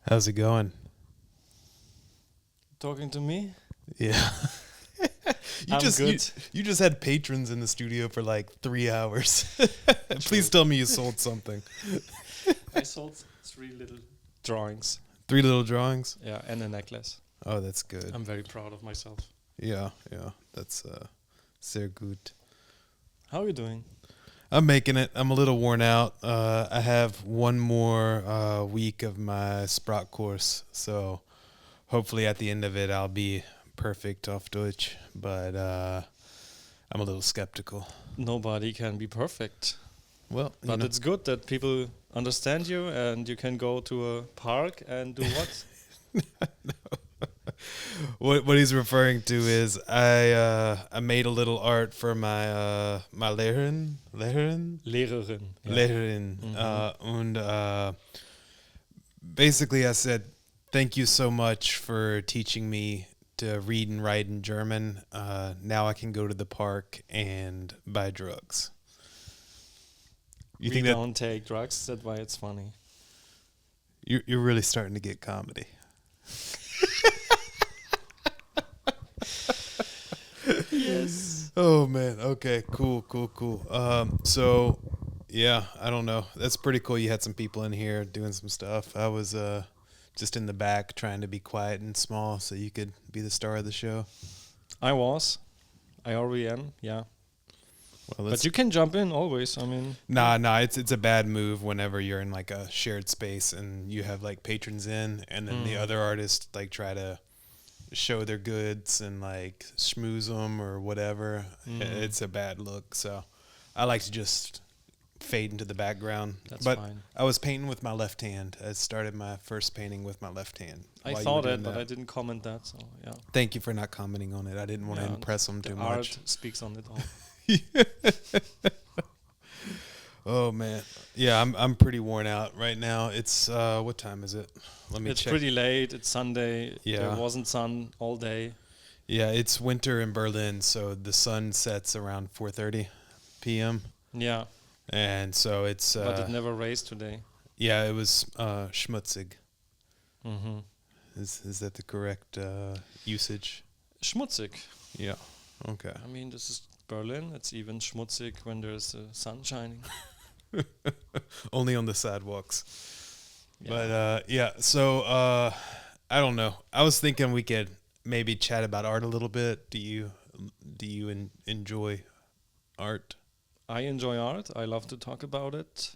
How's it going? Talking to me? Yeah. you I'm just you, good. you just had patrons in the studio for like 3 hours. Please True. tell me you sold something. I sold three little drawings. Three little drawings. Yeah, and a necklace. Oh, that's good. I'm very proud of myself. Yeah, yeah. That's sehr good. How are you doing? I'm making it. I'm a little worn out. I have one more week of my Sprach course, so hopefully at the end of it I'll be perfect auf Deutsch, but I'm a little skeptical. Nobody can be perfect. Well, But it's good that people understand you and you can go to a park and do what? what he's referring to is I made a little art for my Lehrerin Lehrerin. Yeah. Lehrerin and basically I said thank you so much for teaching me to read and write in German. Now I can go to the park and buy drugs. You We think that don't take drugs, that's why it's funny. you're really starting to get comedy? Yes. Oh man. Okay. Cool. So yeah, I don't know. That's pretty cool. You had some people in here doing some stuff. I was just in the back trying to be quiet and small so you could be the star of the show. I was. I already am, yeah. Well, But you can jump in always. I mean, nah. It's a bad move whenever you're in like a shared space and you have like patrons in, and then the other artists like try to show their goods and like schmooze them or whatever. It's a bad look. So I like to just fade into the background. That's But fine. I was painting with my left hand. I started my first painting with my left hand. I while you were thought doing it, but that. I didn't comment that, so yeah. Thank you for not commenting on it. I didn't want to Yeah, impress them the too art much. speaks on it all. Oh man, yeah, I'm pretty worn out right now. It's what time is it? Let me It's check. pretty late. It's Sunday. Yeah. There wasn't sun all day. Yeah, it's winter in Berlin, so the sun sets around 4:30 p.m. Yeah, and so it's but it never raised today. yeah, it was schmutzig. Mm-hmm. Is that the correct usage? Schmutzig. Yeah. Okay. I mean, this is Berlin. It's even schmutzig when there's sun shining. Only on the sidewalks. Yeah. But yeah, so I don't know. I was thinking we could maybe chat about art a little bit. Do you enjoy art? I enjoy art. I love to talk about it,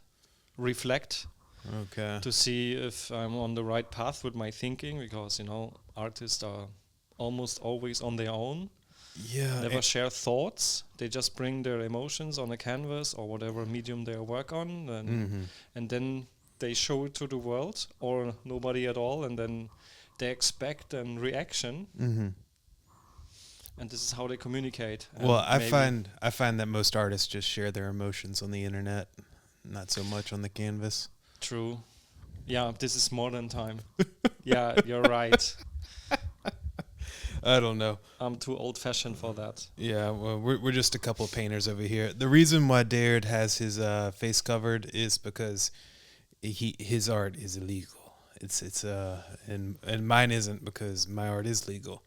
reflect, Okay. to see if I'm on the right path with my thinking, because, artists are almost always on their own. Yeah. Never share thoughts. They just bring their emotions on a canvas or whatever medium they work on, and then they show it to the world or nobody at all, and then they expect a reaction, and this is how they communicate. And Well, I maybe find that most artists just share their emotions on the internet, not so much on the canvas. true. Yeah, this is modern time. Yeah, you're right. I don't know. I'm too old-fashioned for that. Yeah, well, we're just a couple of painters over here. The reason why Dared has his face covered is because his art is illegal. It's and mine isn't because my art is legal.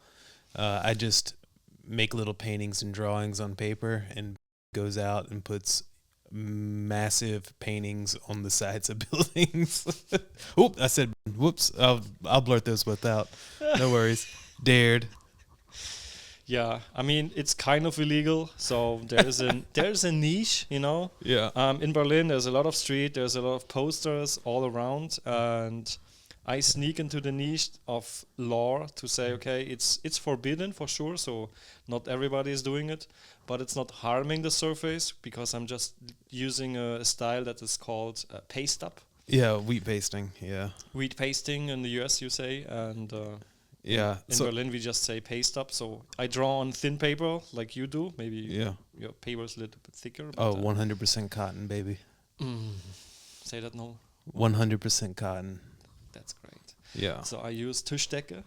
I just make little paintings and drawings on paper and goes out and puts massive paintings on the sides of buildings. Oop, I said whoops. I'll blurt those both out. No worries. Dared. Yeah, I mean, it's kind of illegal, so there's a niche, Yeah. In Berlin, there's a lot of street, there's a lot of posters all around, and I sneak into the niche of law to say, okay, it's forbidden for sure, so not everybody is doing it, but it's not harming the surface because I'm just using a style that is called paste up, Yeah, wheat pasting. Yeah. wheat pasting in the US, you say, and Yeah. in Berlin we just say paste up. So I draw on thin paper like you do. Maybe Yeah. your paper is a little bit thicker. Oh, But 100% cotton, baby. say that no. 100% cotton. That's great. Yeah. So I use Tischdecke.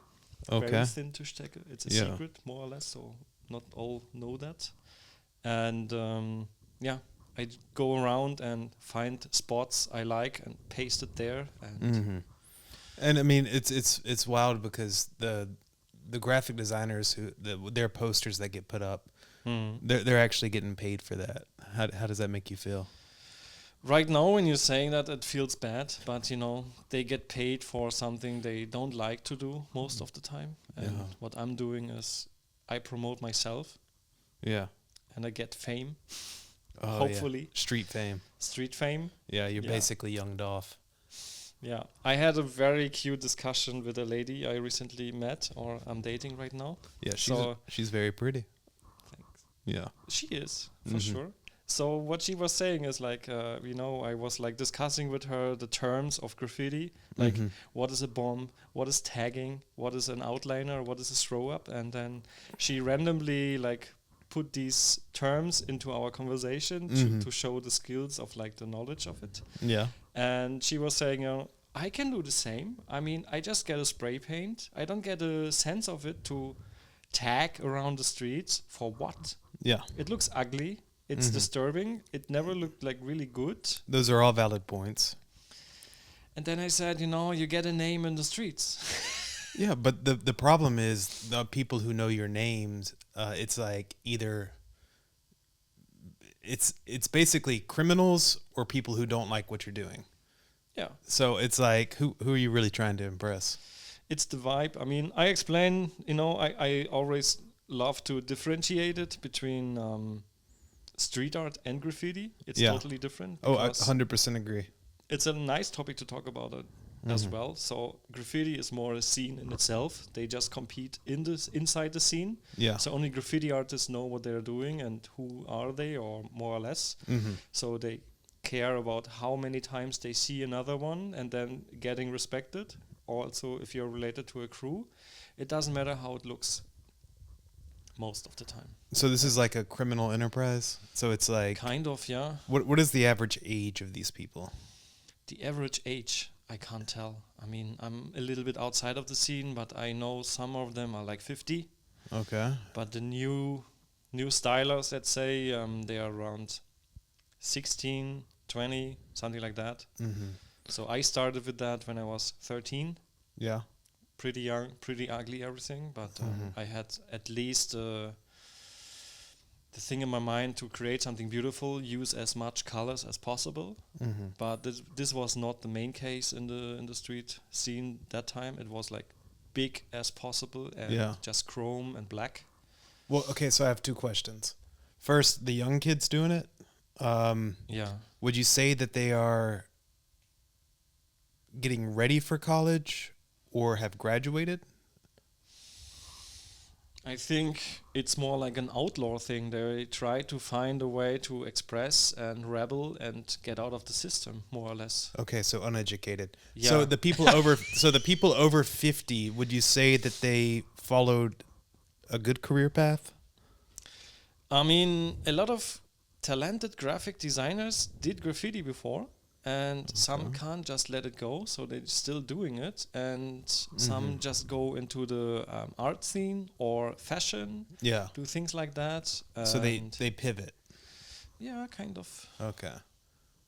Okay. Very thin Tischdecke. It's a Yeah. secret, more or less. So not all know that. And yeah, I go around and find spots I like and paste it there. And And I mean, it's wild because the graphic designers their posters that get put up, they're actually getting paid for that. How does that make you feel? Right now, when you're saying that, it feels bad, but they get paid for something they don't like to do most of the time. And Yeah. what I'm doing is I promote myself Yeah. and I get fame, Oh, hopefully. yeah. Street fame. Street fame. Yeah, you're Yeah. basically Young Dolph. Yeah, I had a very cute discussion with a lady I recently met, or I'm dating right now. Yeah, So- she's very pretty. Thanks. Yeah. She is, for Mhm. sure. So what she was saying is like, I was like discussing with her the terms of graffiti, like Mhm. what is a bomb, what is tagging, what is an outliner, what is a throw up, and then she randomly like put these terms into our conversation Mhm. to show the skills of like the knowledge of it. Yeah. And she was saying, I can do the same. I mean, I just get a spray paint. I don't get a sense of it to tag around the streets. For what? Yeah. It looks ugly. It's Mhm. disturbing. It never looked like really good. Those are all valid points. And then I said, you get a name in the streets. Yeah, but the problem is the people who know your names. It's like either it's basically criminals or people who don't like what you're doing. Yeah. So it's like who are you really trying to impress? It's the vibe. I mean, I explain, I always love to differentiate it between street art and graffiti. It's Yeah. totally different. Oh, I because 100% agree. it's a nice topic to talk about it as well. So graffiti is more a scene in itself. They just compete inside the scene. Yeah. So only graffiti artists know what they're doing and who are they, or more or less. Mhm. So they care about how many times they see another one and then getting respected. Also, if you're related to a crew, it doesn't matter how it looks most of the time. So this is like a criminal enterprise. So it's like Kind of, yeah. what is the average age of these people? The average age, I can't tell. I mean, I'm a little bit outside of the scene, but I know some of them are like 50. Okay. But the new stylers, let's say, they are around 16, 20, something like that. Mhm. So I started with that when I was 13. Yeah. Pretty young, pretty ugly, everything. But I had at least the thing in my mind to create something beautiful, use as much colors as possible. Mhm. But this was not the main case in the street scene that time. It was like big as possible and Yeah. just chrome and black. Well, okay, so I have two questions. First, the young kids doing it. Yeah. Would you say that they are getting ready for college or have graduated? I think it's more like an outlaw thing. They try to find a way to express and rebel and get out of the system, more or less. Okay, so uneducated. Yeah. So the people over 50, would you say that they followed a good career path? I mean, a lot of talented graphic designers did graffiti before, and some can't just let it go, so they're still doing it, and some just go into the art scene or fashion, Yeah. do things like that. So they and pivot. yeah, kind of. Okay.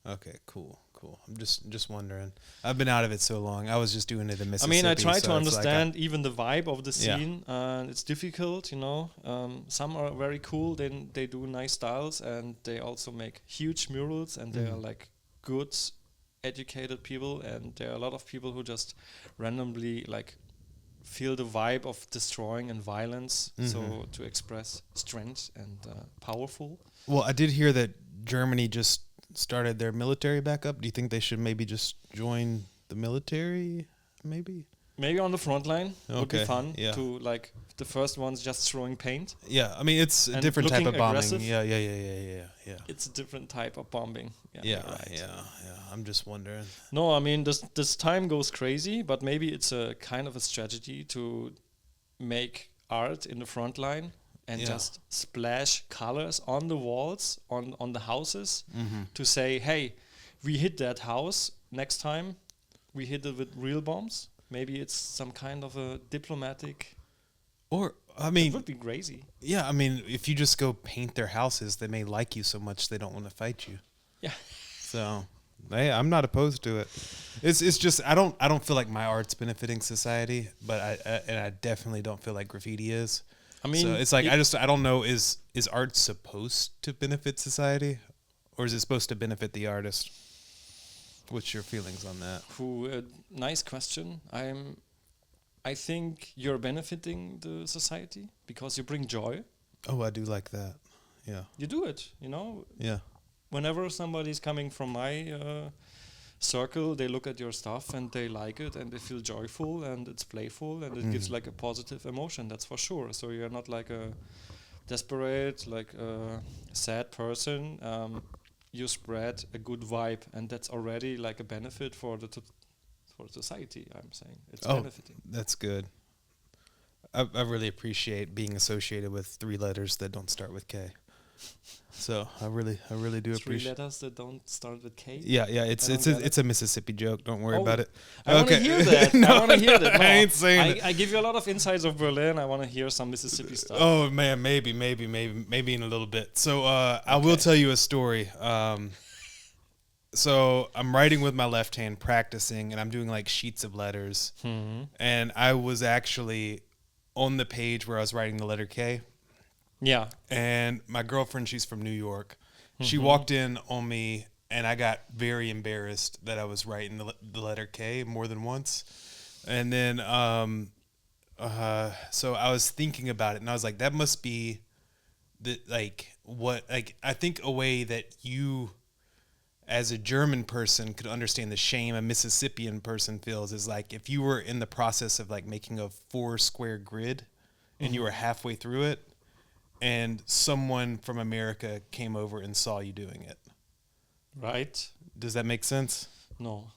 Okay, cool. I'm just wondering. I've been out of it so long. I was just doing it in I Mississippi. mean, I try so to it's like understand even the vibe of the Yeah. scene, and it's difficult, some are very cool, then they do nice styles, and they also make huge murals, and they are like good, educated people, and there are a lot of people who just randomly like feel the vibe of destroying and violence, so to express strength and powerful. Well, I did hear that Germany just started their military back up. Do you think they should maybe just join the military? Maybe. Maybe on the front line would be Okay, fun yeah. to like the first one's just throwing paint. Yeah, I mean it's a And different type looking of bombing. aggressive. Yeah. It's a different type of bombing. Yeah, you're right. yeah. I'm just wondering. No, I mean this time goes crazy, but maybe it's a kind of a strategy to make art in the front line and Yeah. just splash colors on the walls, on the houses, Mm-hmm. to say, hey, we hit that house. Next time, we hit it with real bombs. Maybe it's some kind of a diplomatic. Or I It mean, would be crazy. yeah, I mean, if you just go paint their houses, they may like you so much they don't want to fight you. Yeah. So Hey, I'm not opposed to it. It's just I don't feel like my art's benefiting society, but I definitely don't feel like graffiti is. I So mean, it's like I don't know, is art supposed to benefit society, or is it supposed to benefit the artist? What's your feelings on that? nice question. I think you're benefiting the society because you bring joy. Oh, I do like that. Yeah. You do it, you know. Yeah. Whenever somebody's coming from my circle, they look at your stuff and they like it and they feel joyful and it's playful and it gives like a positive emotion. That's for sure. So you're not like a desperate, like a sad person. You spread a good vibe, and that's already like a benefit for for society. I'm saying it's benefiting. That's good. I really appreciate being associated with 3 letters that don't start with K. So I really do 3 appreciate. letters that don't start with K. Yeah, it's a Mississippi joke. Don't worry about it. I want to hear that. No, I want to hear that. No, I ain't saying it. I give you a lot of insights of Berlin. I want to hear some Mississippi stuff. Oh man, maybe in a little bit. So I will tell you a story. So I'm writing with my left hand, practicing, and I'm doing like sheets of letters. And I was actually on the page where I was writing the letter K. Yeah. And my girlfriend, she's from New York. She walked in on me, and I got very embarrassed that I was writing the letter K more than once. And then, so I was thinking about it, and I was like, that must be I think a way that you, as a German person, could understand the shame a Mississippian person feels is like if you were in the process of like making a 4 square grid and you were halfway through it and someone from America came over and saw you doing it. Right. Does that make sense? No.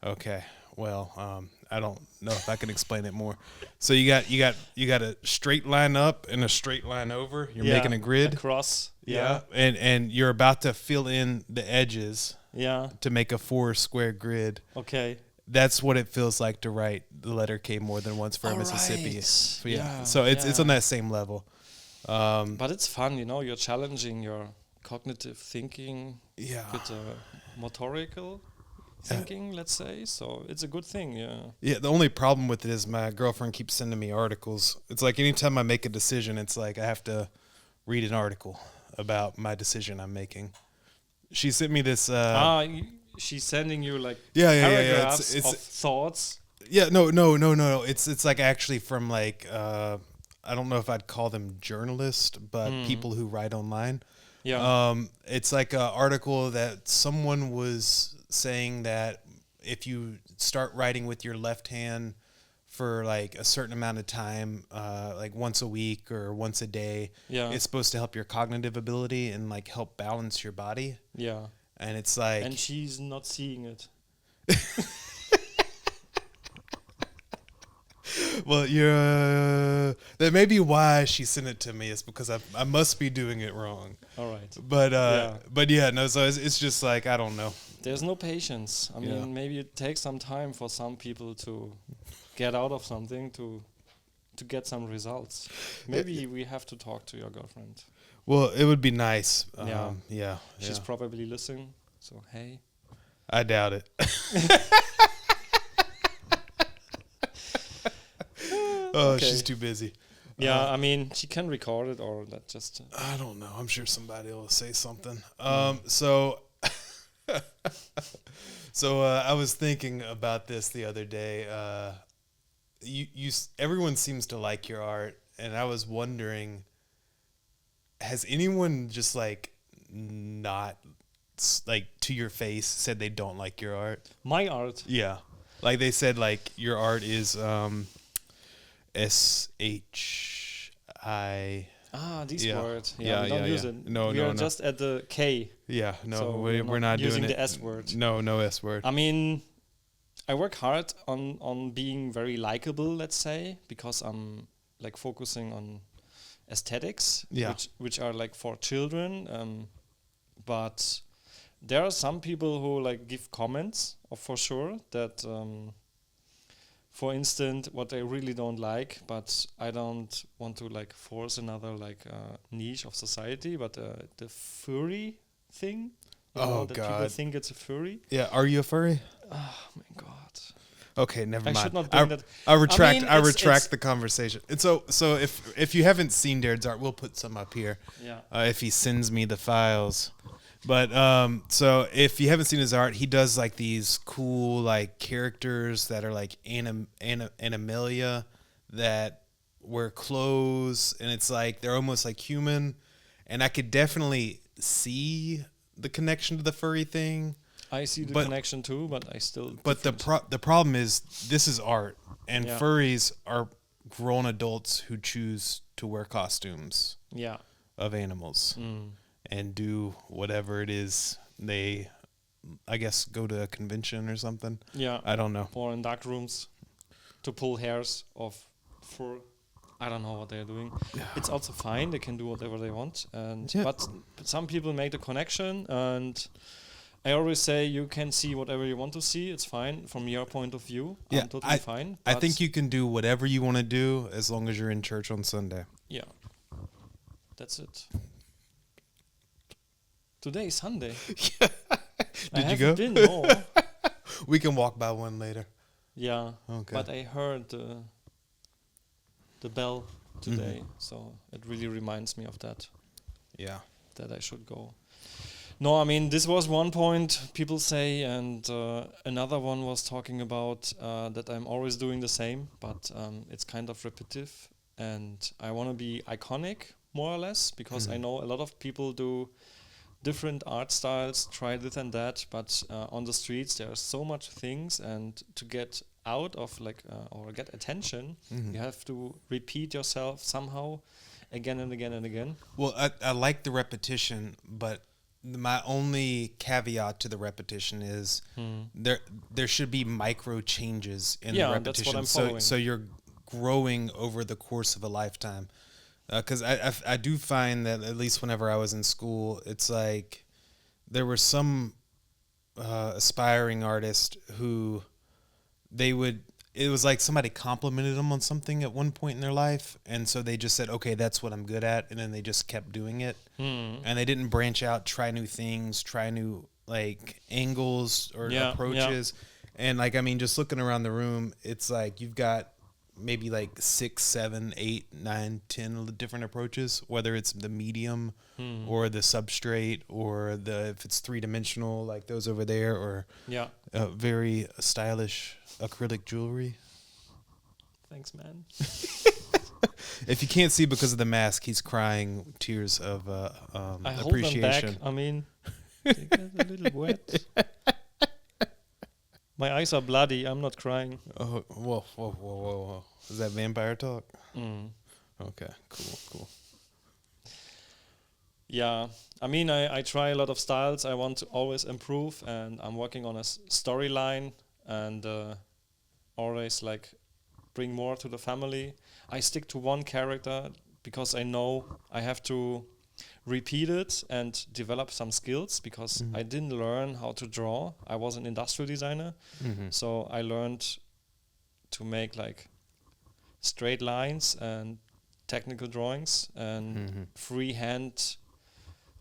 Okay. Well, I don't know if I can explain it more. So you got a straight line up and a straight line over. You're making a grid across. Yeah. And you're about to fill in the edges. Yeah. To make a 4 square grid. Okay. That's what it feels like to write the letter K more than once for Mississippi. Right. So, yeah. So it's on that same level. But it's fun, you know. You're challenging your cognitive thinking. Yeah. With motorical thinking, let's say. So it's a good thing. Yeah. Yeah. The only problem with it is my girlfriend keeps sending me articles. It's like anytime I make a decision, it's like I have to read an article about my decision I'm making. She sent me this. She's sending you like paragraphs of thoughts. Yeah, no. It's like actually from like I don't know if I'd call them journalists, but people who write online. Yeah. It's like an article that someone was saying that if you start writing with your left hand for like a certain amount of time, like once a week or once a day, it's supposed to help your cognitive ability and like help balance your body. Yeah. And it's like, and she's not seeing it. Well, that may be why she sent it to me. Is because I must be doing it wrong. All right. But yeah, no. So it's just like I don't know. There's no patience. I mean, maybe it takes some time for some people to get out of something to get some results. Maybe we have to talk to your girlfriend. Well, it would be nice. Yeah. She's probably listening. So hey. I doubt it. Oh, okay. She's too busy. Yeah, I mean, she can record it or that just... I don't know. I'm sure somebody will say something. So I was thinking about this the other day. Everyone seems to like your art, and I was wondering, has anyone just like not like to your face said they don't like your art? My art? Yeah. Like they said like your art is SHI. This word. Yeah, we don't use it. No, we are just at the K. Yeah, no, so we're not using doing the S word. No S word. I mean, I work hard on being very likable, let's say, because I'm like focusing on aesthetics, which are like for children. But there are some people who like give comments, for sure, that. For instance, what I really don't like, but I don't want to like force another like niche of society, but the furry thing. Oh, that people God. think it's a furry. Yeah, are you a furry? Oh my god. Okay, never I mind. should not bring that. I retract. mean, I it's- retract it's- the conversation. And so if you haven't seen Darren's art, we'll put some up here. Yeah. If he sends me the files. But so if you haven't seen his art, he does like these cool like characters that are like animalia that wear clothes, and it's like they're almost like human, and I could definitely see the connection to the furry thing. I see the But- connection too, but I still. But the problem is this is art, and Yeah. furries are grown adults who choose to wear costumes Yeah. of animals Mm. and do whatever it is they, I guess, go to a convention or something. Yeah. I don't know. Or in dark rooms to pull hairs of fur. I don't know what they're doing. It's also fine. They can do whatever they want. And Yeah. but some people make the connection, and I always say you can see whatever you want to see. It's fine from your point of view. Yeah, I'm totally fine. I but think you can do whatever you want to do as long as you're in church on Sunday. Yeah. That's it. Today is Sunday. Did you go? Been, no. We can walk by one later. Yeah. Okay. But I heard the bell today, so it really reminds me of that I should go. No, I mean, this was one point people say, and another one was talking about that I'm always doing the same, but it's kind of repetitive, and I want to be iconic, more or less, because I know a lot of people do different art styles, try this and that, but on the streets there are so much things, and to get out of or get attention, you have to repeat yourself somehow again and again and again. Well, I like the repetition, but my only caveat to the repetition is there should be micro changes in the repetition. That's what I'm so following. so you're growing over the course of a lifetime. Because I do find that at least whenever I was in school, it's like there were some aspiring artists who it was like somebody complimented them on something at one point in their life, and so they just said, okay, that's what I'm good at, and then they just kept doing it, and they didn't branch out, try new things, try new like angles or approaches. And like, I mean, just looking around the room, it's like you've got maybe like 6, 7, 8, 9, 10 different approaches, whether it's the medium or the substrate or if it's 3-dimensional like those over there, or very stylish acrylic jewelry. Thanks, man. If you can't see because of the mask, he's crying tears of I hold them appreciation. back. I mean, they get a little wet. My eyes are bloody. I'm not crying. Oh, whoa. Is that vampire talk? Okay, cool. Yeah, I mean, I try a lot of styles. I want to always improve, and I'm working on a storyline, and always like bring more to the family. I stick to one character because I know I have to repeat it and develop some skills, because I didn't learn how to draw. I was an industrial designer, so I learned to make like straight lines and technical drawings, and freehand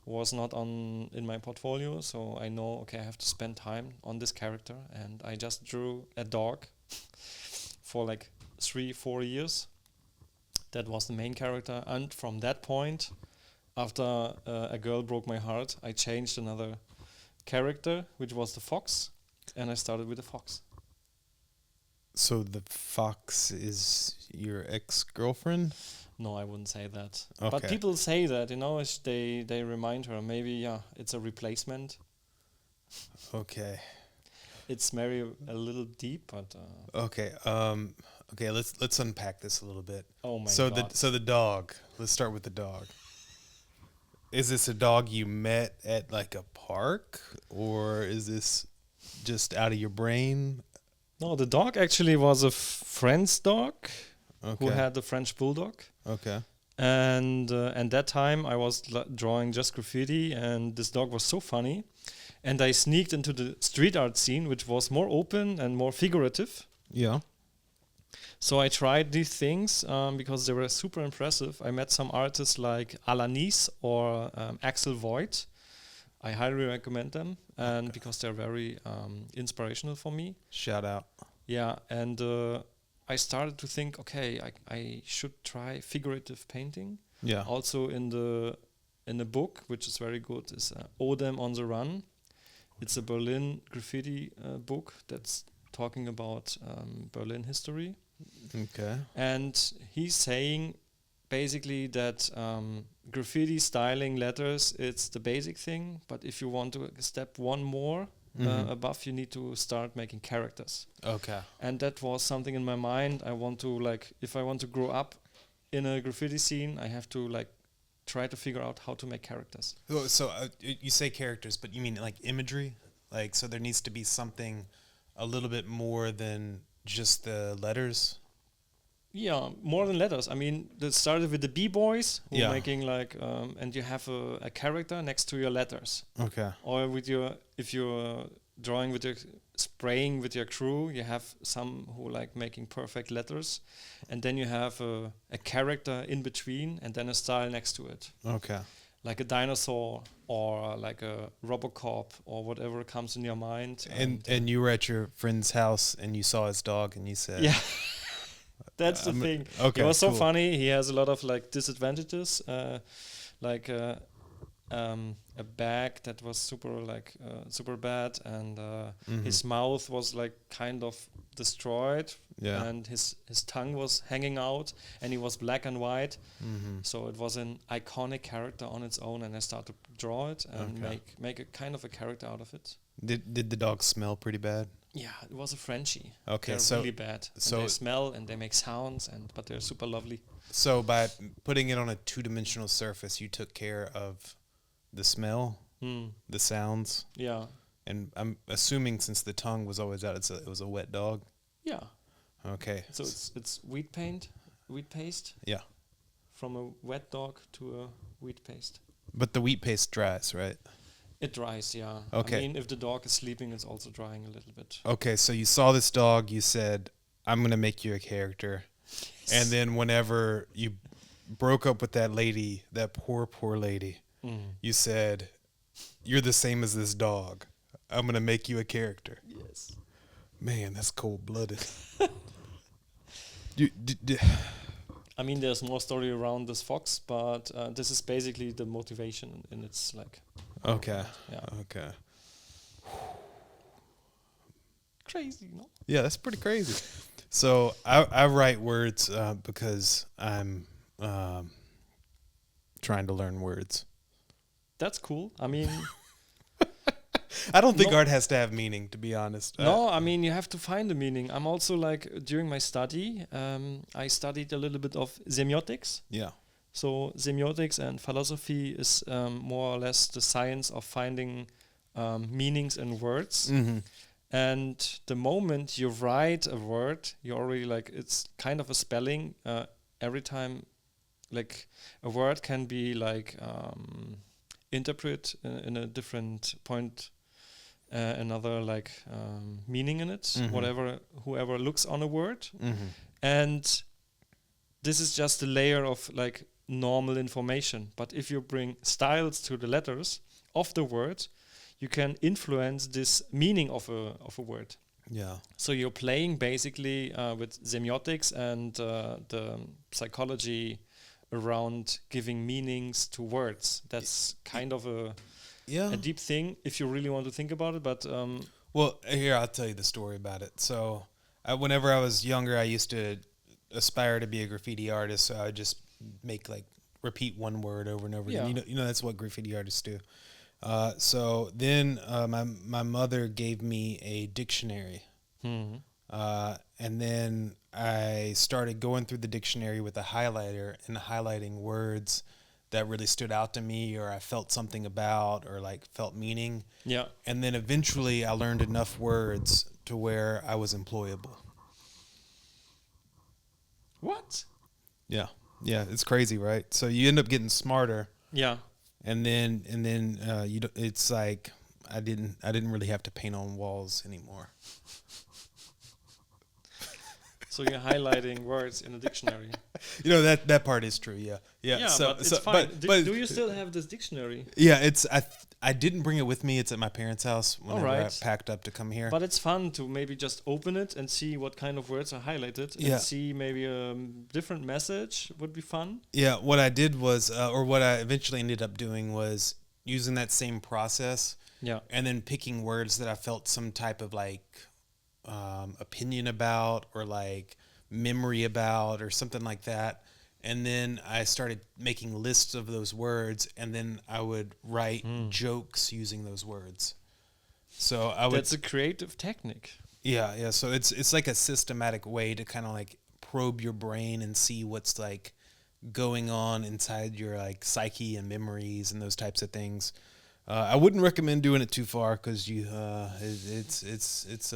was not in my portfolio, so I know, okay, I have to spend time on this character, and I just drew a dog for like 3-4 years. That was the main character, and from that point, after a girl broke my heart, I changed another character, which was the fox, and I started with the fox. So the fox is your ex-girlfriend? No, I wouldn't say that. Okay. But people say that, they remind her. Maybe, it's a replacement. Okay. It's maybe a little deep, but... Okay. Okay. Let's unpack this a little bit. Oh my God. So the dog. Let's start with the dog. Is this a dog you met at like a park, or is this just out of your brain? No, the dog actually was a friend's dog Okay. who had the French bulldog. Okay. And that time I was drawing just graffiti, and this dog was so funny. And I sneaked into the street art scene, which was more open and more figurative. Yeah. So I tried these things because they were super impressive. I met some artists like Alanis or Axel Voigt. I highly recommend them, and because they're very inspirational for me. Shout out. Yeah, and I started to think, okay, I should try figurative painting. Yeah. Also in the book, which is very good, is Odem on the Run. It's a Berlin graffiti book that's talking about Berlin history. Okay. And he's saying basically that graffiti styling letters, it's the basic thing, but if you want to step one more above, you need to start making characters. Okay. And that was something in my mind. I want to, like, if I want to grow up in a graffiti scene, I have to, like, try to figure out how to make characters. So you say characters, but you mean like imagery? Like, so there needs to be something a little bit more than just the letters? Yeah, more than letters. I mean, it started with the B-boys who Yeah. are making like, and you have a character next to your letters. Okay. Or with your, if you're drawing with your, spraying with your crew, you have some who like making perfect letters. And then you have a character in between and then a style next to it. Okay. Like a dinosaur or like a Robocop or whatever comes in your mind. And you were at your friend's house and you saw his dog and you said, yeah. That's the thing. Okay, It was so cool. funny. He has a lot of like disadvantages, like a bag that was super bad, and his mouth was like kind of destroyed, Yeah. and his tongue was hanging out, and he was black and white. So it was an iconic character on its own, and I started to draw it and Okay. make a kind of a character out of it. Did the dog smell pretty bad? Yeah, it was a Frenchie. Okay, They're so really bad. so- And they smell and they make sounds, but they're super lovely. so by putting it on a two-dimensional surface, you took care of the smell, the sounds, Yeah, and I'm assuming since the tongue was always out, it was a wet dog. yeah. Okay. So it's wheat paste Yeah. from a wet dog to a wheat paste. But the wheat paste dries, right? It dries, yeah. Okay. I mean, if the dog is sleeping, it's also drying a little bit. Okay, so you saw this dog, you said, I'm going to make you a character. And then whenever you broke up with that lady, that poor lady, you said, you're the same as this dog. I'm going to make you a character. Yes. Man, that's cold-blooded. I mean, there's more story around this fox, but this is basically the motivation, and it's like Okay. Yeah. Okay. crazy, no? Yeah, that's pretty crazy. So I write words because I'm trying to learn words. That's cool. I mean, I don't think No. art has to have meaning, to be honest. no, I mean, you have to find the meaning. I'm also like, during my study, I studied a little bit of semiotics. Yeah. So semiotics and philosophy is more or less the science of finding meanings in words. Mm-hmm. And the moment you write a word, you already like, it's kind of a spelling. Every time, like, a word can be like interpret in a different point, another like meaning in it. Whoever looks on a word, and this is just a layer of like normal information. But if you bring styles to the letters of the word, you can influence this meaning of a word. Yeah. So you're playing basically with semiotics and the psychology around giving meanings to words. That's kind of a deep thing if you really want to think about it. But Well, here, I'll tell you the story about it. So whenever I was younger, I used to aspire to be a graffiti artist. So I would just repeat one word over and over again. You know, that's what graffiti artists do. So then my mother gave me a dictionary. And then I started going through the dictionary with a highlighter and highlighting words that really stood out to me or I felt something about or like felt meaning. yeah, And then eventually I learned enough words to where I was employable. what? Yeah. Yeah, it's crazy, right? So you end up getting smarter. Yeah, And then it's like I didn't really have to paint on walls anymore. So you're highlighting words in a dictionary. You know that part is true. Yeah, yeah. Yeah, so, but it's so, fine. but Do you still have this dictionary? yeah, I didn't bring it with me. It's at my parents' house whenever I Alright. packed up to come here. But it's fun to maybe just open it and see what kind of words are highlighted Yeah. and see maybe a different message would be fun. Yeah, what I did was, or what I eventually ended up doing was using that same process Yeah. and then picking words that I felt some type of like opinion about or like memory about or something like that. And then I started making lists of those words, and then I would write jokes using those words. So I would. That's a creative technique. Yeah, yeah. So it's like a systematic way to kind of like probe your brain and see what's like going on inside your like psyche and memories and those types of things. I wouldn't recommend doing it too far because it's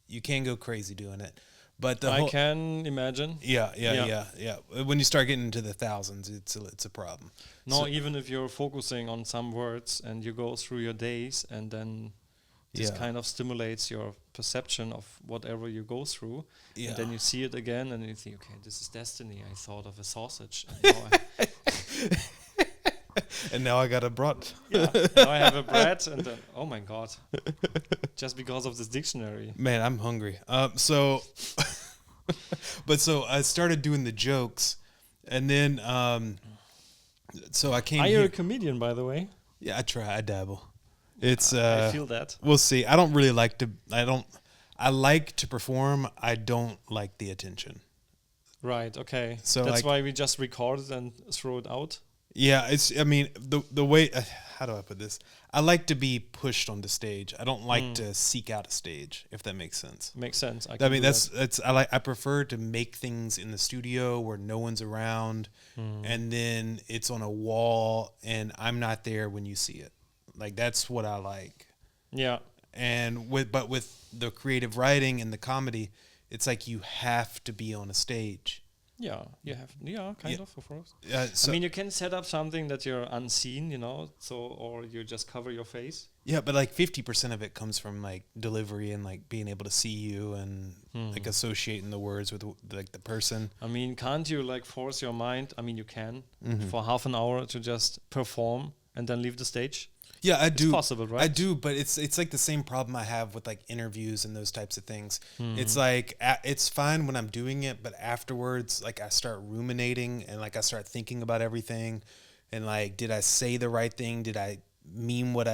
you can go crazy doing it. But I can imagine. yeah. When you start getting into the thousands, it's a problem. No, So- even if you're focusing on some words and you go through your days and then this Yeah. kind of stimulates your perception of whatever you go through. Yeah. And then you see it again and you think, okay, this is destiny. I thought of a sausage. And now And now I got a brat. now I have a bread and then, oh my God. Just because of this dictionary. Man, I'm hungry. So I started doing the jokes, and then so I came Are you here. a comedian, by the way? Yeah, I dabble. It's I feel that. we'll see. I don't really like to. I like to perform. I don't like the attention. Right, okay. So, that's like- why we just record it and throw it out. Yeah, I mean, the way. How do I put this? I like to be pushed on the stage. I don't like to seek out a stage, if that makes sense. Makes sense. I can mean, do that's I prefer to make things in the studio where no one's around, and then it's on a wall, and I'm not there when you see it. Like that's what I like. that. Yeah. And with the creative writing and the comedy, it's like you have to be on a stage. Yeah, you have. Yeah, kind of course. So, I mean, you can set up something that you're unseen, so or you just cover your face. yeah, but like 50% of it comes from like delivery and like being able to see you and like associating the words with like the person. I mean, can't you like force your mind? I mean, you can for half an hour to just perform and then leave the stage. Yeah, I do. It's possible, right? I do, but it's like the same problem I have with like interviews and those types of things. It's like it's fine when I'm doing it, but afterwards, like I start ruminating and like I start thinking about everything, and like, did I say the right thing? Did I mean what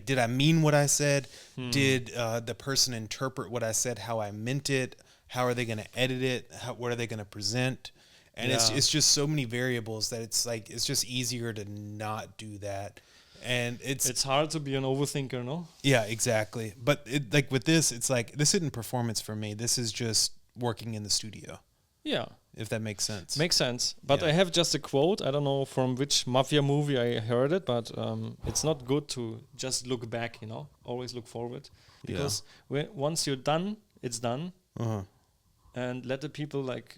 Did I mean what I said? Did the person interpret what I said how I meant it? How are they going to edit it? What are they going to present? And it's just so many variables that it's like it's just easier to not do that. And it's hard to be an overthinker, no? Yeah, exactly. But like with this, it's like this isn't performance for me. This is just working in the studio. Yeah. If that makes sense. Makes sense. But Yeah. I have just a quote. I don't know from which mafia movie I heard it, but it's not good to just look back, always look forward. Because once you're done, it's done. And let the people like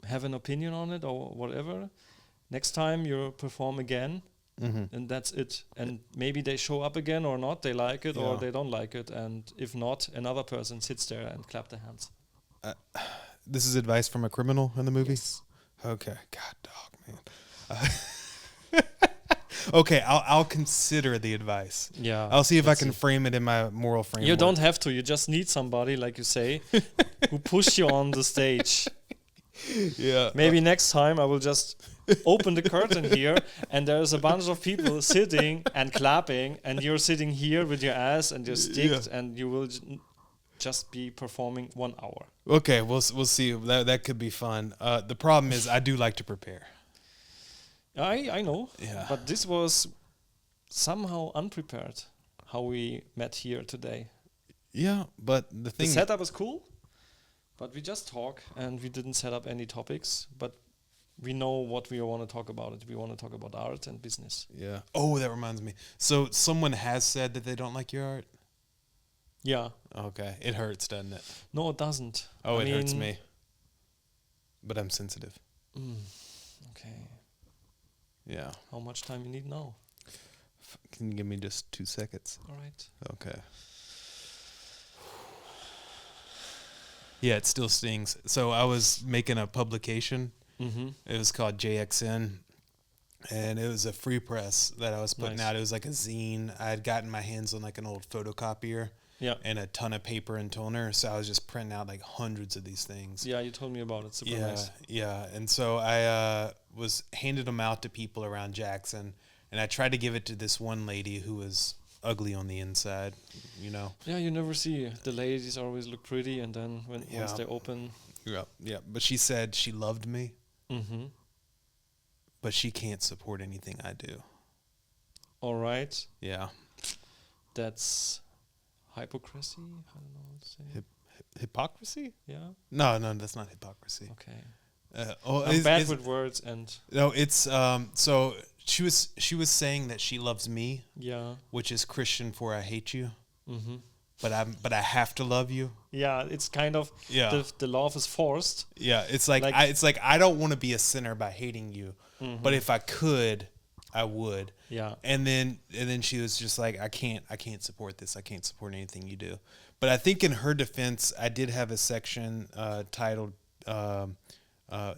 have an opinion on it or whatever. Next time you perform again, and that's it. And maybe they show up again or not. They like it or they don't like it. And if not, another person sits there and clap their hands. This is advice from a criminal in the movie? Yes. Okay. God, dog, man. Okay, I'll consider the advice. Yeah. I'll see if I let's can frame it in my moral framework. You don't have to. You just need somebody, like you say, who pushed you on the stage. Yeah. Maybe next time I will just open the curtain here and there's a bunch of people sitting and clapping and you're sitting here with your ass and your stick and you will just be performing 1 hour. Okay, we'll see. That could be fun. The problem is I do like to prepare. I know. Yeah. But this was somehow unprepared how we met here today. Yeah, but the The thing setup is cool, but we just talk and we didn't set up any topics, but we know what we want to talk about. We want to talk about art and business. Yeah. Oh, that reminds me. So someone has said that they don't like your art? Yeah. Okay. It hurts, doesn't it? No, it doesn't. Oh, I it hurts mean, me. But I'm sensitive. Okay. Yeah. How much time you need now? Can you give me just 2 seconds? All right. Okay. Yeah, it still stings. So I was making a publication. Mm-hmm. It was called JXN, and it was a free press that I was putting Nice. out. It was like a zine. I had gotten my hands on like an old photocopier Yeah. and a ton of paper and toner, so I was just printing out like hundreds of these things. Yeah, you told me about it. Super Yeah, nice. yeah. And so I was handed them out to people around Jackson, and I tried to give it to this one lady who was ugly on the inside, you know. Yeah, you never see. The ladies always look pretty, and then once Yeah. they open. Yeah, yeah. But she said she loved me, Mm-hmm. but she can't support anything I do. All right. Yeah. That's hypocrisy. I don't know what to say. Hypocrisy? Yeah. No, that's not hypocrisy. Okay. It's, I'm bad it's, with words, and no, it's so she was saying that she loves me, yeah. which is Christian for I hate you, Mm-hmm. but I have to love you. Yeah, it's kind of Yeah. the love is forced. Yeah, it's like, I don't want to be a sinner by hating you, Mhm. but if I could, I would. Yeah. And then she was just like, I can't support this. I can't support anything you do. But I think in her defense, I did have a section titled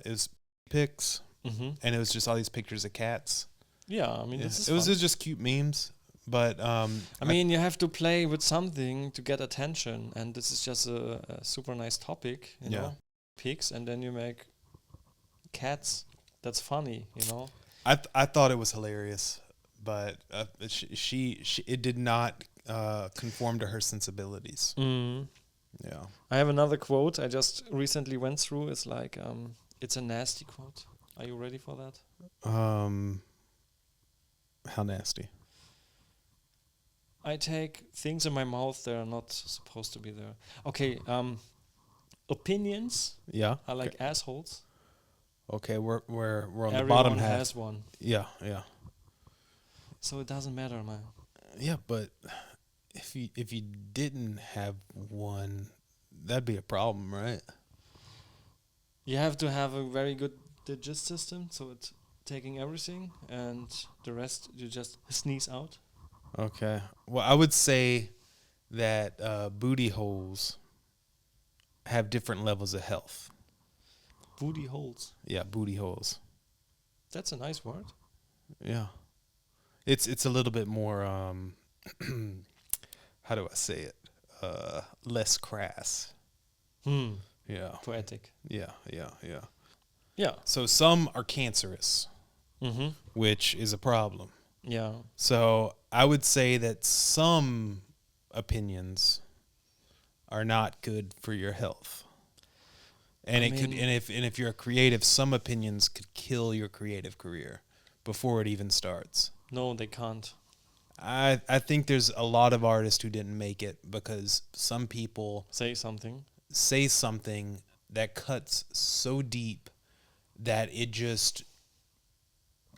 it was pics, Mm-hmm. and it was just all these pictures of cats. Yeah, I mean, Yeah. this is It was fun. just cute memes, but I mean, you have to play with something to get attention, and this is just a super nice topic, you Yeah. know, pigs, and then you make cats. That's funny, you know. I thought it was hilarious, but she it did not conform to her sensibilities. Mm. Yeah. I have another quote I just recently went through. It's like, it's a nasty quote. Are you ready for that? How nasty. I take things in my mouth that are not supposed to be there. Okay, opinions Yeah. are like assholes. Okay, we're on the Everyone bottom half. has one. Yeah, yeah. So it doesn't matter, man. Yeah, but if you didn't have one, that'd be a problem, right? You have to have a very good digest system, so it's taking everything, and the rest you just sneeze out. Okay. Well, I would say that booty holes have different levels of health. Booty holes. Yeah, booty holes. That's a nice word. Yeah. It's a little bit more how do I say it? Less crass. Yeah. Poetic. Yeah. Yeah. So some are cancerous, Mm-hmm. which is a problem. Yeah. So I would say that some opinions are not good for your health. And if you're a creative, some opinions could kill your creative career before it even starts. No, they can't. I think there's a lot of artists who didn't make it because some people Say something. say something that cuts so deep that it just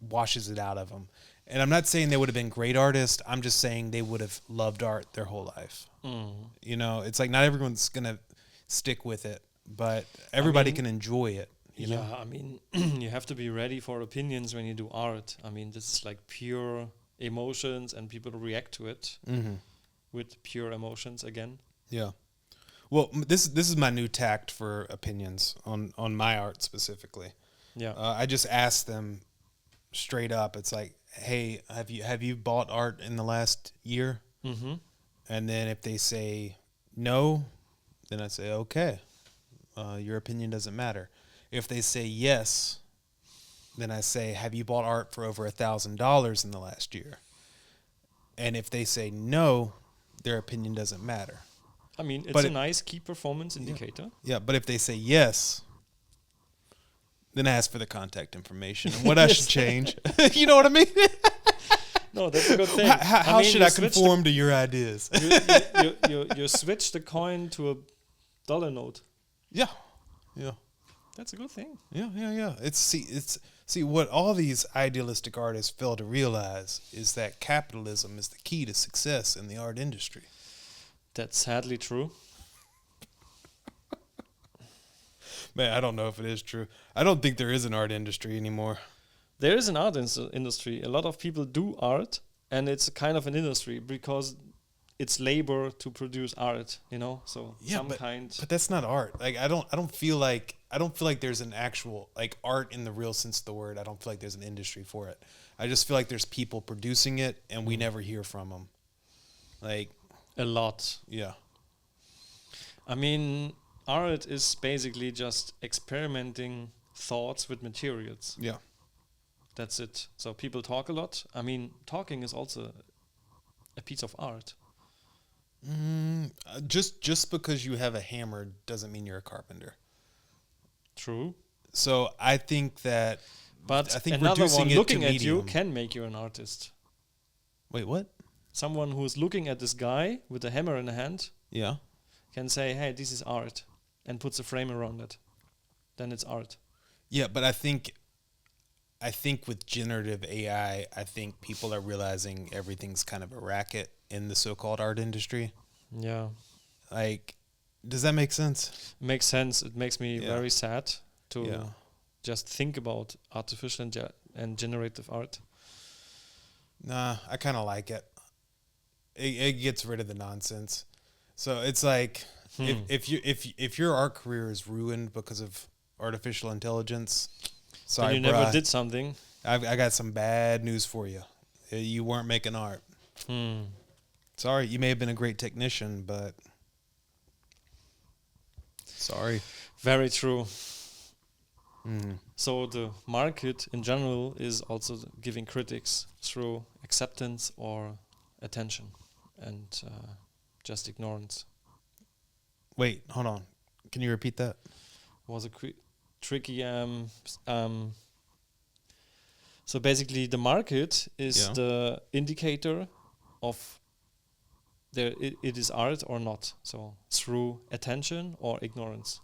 washes it out of them. And I'm not saying they would have been great artists. I'm just saying they would have loved art their whole life. Mm. You know, it's like not everyone's going to stick with it, but everybody can enjoy it. You know? I mean, you have to be ready for opinions when you do art. I mean, this is like pure emotions, and people react to it with pure emotions again. Yeah. Well, this is my new tact for opinions on my art specifically. Yeah. I just ask them straight up. It's like, hey, have you bought art in the last year? Mm-hmm. And then if they say no, then I say, okay, your opinion doesn't matter. If they say yes, then I say, have you bought art for over $1,000 in the last year? And if they say no, their opinion doesn't matter. I mean, it's But a nice key performance indicator. Yeah, but if they say yes, then I ask for the contact information and what I should change. You know what I mean? No, that's a good thing. How should I switch conform to your ideas? you switch the coin to a dollar note. Yeah. That's a good thing. Yeah. It's what all these idealistic artists fail to realize is that capitalism is the key to success in the art industry. That's sadly true. Man, I don't know if it is true. I don't think there is an art industry anymore. There is an art industry. A lot of people do art, and it's kind of an industry because it's labor to produce art, so Yeah, some kind. but that's not art. Like I don't feel like there's an actual like art in the real sense of the word. I don't feel like there's an industry for it. I just feel like there's people producing it and we never hear from them. Like, A lot. yeah. I mean, art is basically just experimenting thoughts with materials. Yeah. That's it. So people talk a lot. I mean, talking is also a piece of art. Just because you have a hammer doesn't mean you're a carpenter. True. So I think But I think another reducing one it looking to at you medium- can make you an artist. Wait, what? Someone who's looking at this guy with a hammer in the hand Yeah. can say, hey, this is art, and puts a frame around it. Then it's art. Yeah, but I think with generative AI, I think people are realizing everything's kind of a racket in the so-called art industry. Yeah. Like, does that make sense? Makes sense. It makes me Yeah. very sad to Yeah. just think about artificial and generative art. Nah, I kind of like it. It gets rid of the nonsense. So it's like if your art career is ruined because of artificial intelligence, Then sorry, you never bruh, did something. I got some bad news for you. You weren't making art. Sorry, you may have been a great technician, but sorry. Very true. So the market in general is also giving critics through acceptance or attention and just ignorance. Wait, hold on. Can you repeat that? Was a tricky. So basically, the market is Yeah. the indicator of it is art or not. So through attention or ignorance.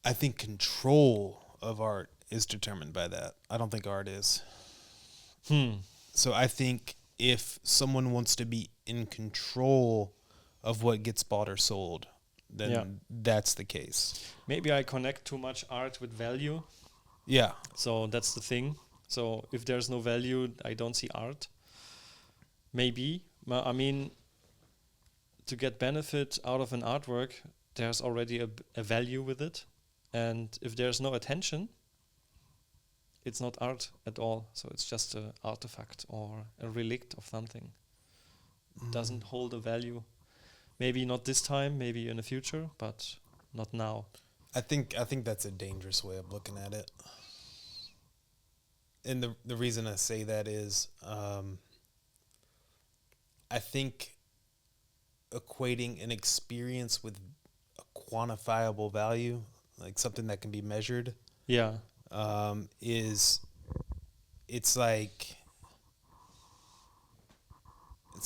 I think control of art is determined by that. I don't think art is. So I think if someone wants to be in control of what gets bought or sold, then that's the case. Maybe I connect too much art with value. Yeah. So that's the thing. So if there's no value, I don't see art. Maybe. I mean, to get benefit out of an artwork, there's already a value with it. And if there's no attention, it's not art at all. So it's just an artifact or a relic of something. Doesn't hold a value. Maybe not this time, maybe in the future, but not now. I think that's a dangerous way of looking at it. And the reason I say that is I think equating an experience with a quantifiable value, like something that can be measured, Yeah. it's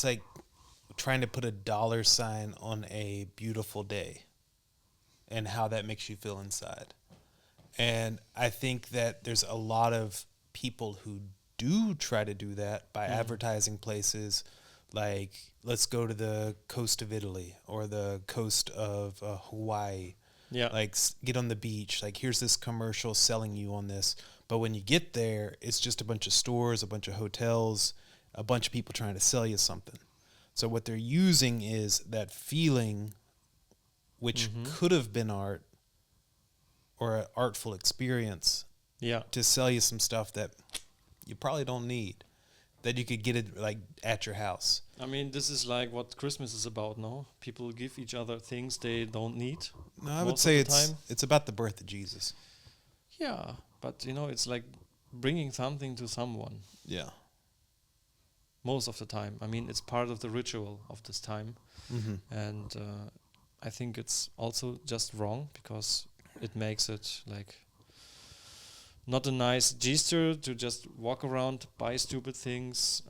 like trying to put a dollar sign on a beautiful day and how that makes you feel inside. And I think that there's a lot of people who do try to do that by advertising places like, let's go to the coast of Italy or the coast of Hawaii. Yeah. Like, get on the beach. Like, here's this commercial selling you on this. But when you get there, it's just a bunch of stores, a bunch of hotels, a bunch of people trying to sell you something. So what they're using is that feeling, which could have been art or an artful experience, Yeah. to sell you some stuff that you probably don't need, that you could get it like at your house. I mean, this is like what Christmas is about, no? People give each other things they don't need. No, I would most say of the time. it's about the birth of Jesus. Yeah, but it's like bringing something to someone Yeah. most of the time. I mean, it's part of the ritual of this time. And I think it's also just wrong because it makes it like not a nice gesture to just walk around, buy stupid things,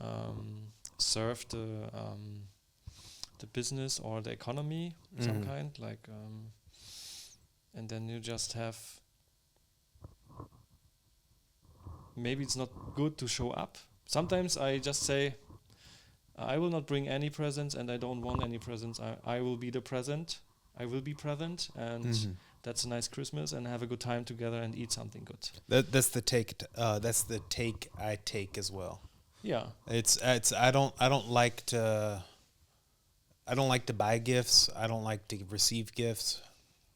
serve the business or the economy some kind, like, and then you just have. Maybe it's not good to show up. Sometimes I just say, I will not bring any presents and I don't want any presents. I will be the present. I will be present, and that's a nice Christmas, and have a good time together and eat something good. That's the take. That's the take I take as well. Yeah. It's I don't like to I don't like to buy gifts. I don't like to receive gifts.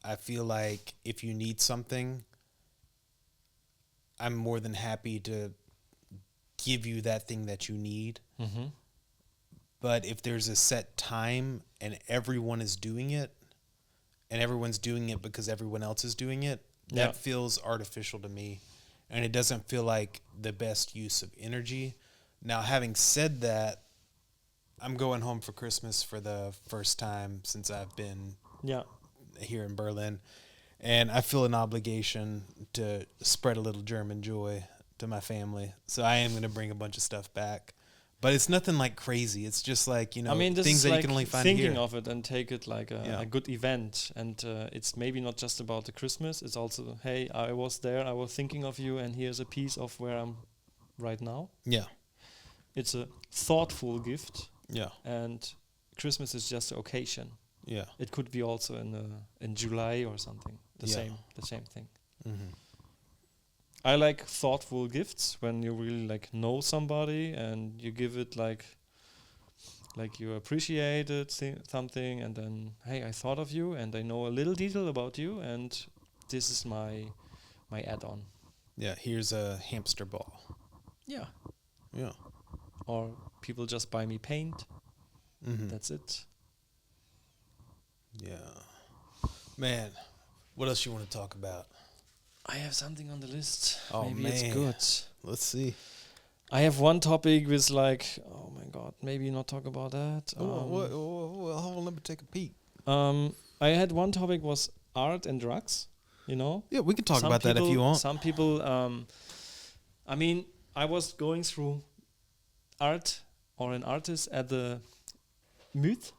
I feel like if you need something, I'm more than happy to give you that thing that you need. Mm-hmm. But if there's a set time and everyone is doing it, and everyone's doing it because everyone else is doing it, Yeah. that feels artificial to me. And it doesn't feel like the best use of energy. Now, having said that, I'm going home for Christmas for the first time since I've been Yeah. here in Berlin. And I feel an obligation to spread a little German joy to my family. So I am going to bring a bunch of stuff back. But it's nothing like crazy. It's just like, I mean, this things is that like you can only find thinking here. of it and take it like a good event. And it's maybe not just about the Christmas. It's also, hey, I was there, I was thinking of you, and here's a piece of where I'm right now. Yeah. It's a thoughtful gift, Yeah. and Christmas is just an occasion. Yeah. It could be also in July or something. The Yeah. same thing. Mm-hmm. I like thoughtful gifts when you really like know somebody and you give it like you appreciated something, and then hey, I thought of you and I know a little detail about you, and this is my add-on. Yeah. Here's a hamster ball. Yeah. Yeah. Or people just buy me paint. Mm-hmm. That's it. Yeah. Man, what else you want to talk about? I have something on the list. Oh, Maybe man. it's good. Let's see. I have one topic with like, oh my god, maybe not talk about that. Well, hold on, let me take a peek. I had one topic was art and drugs. You know. Yeah, we can talk Some about that if you want. Some people. I mean, I was going through art or an artist at the Myth.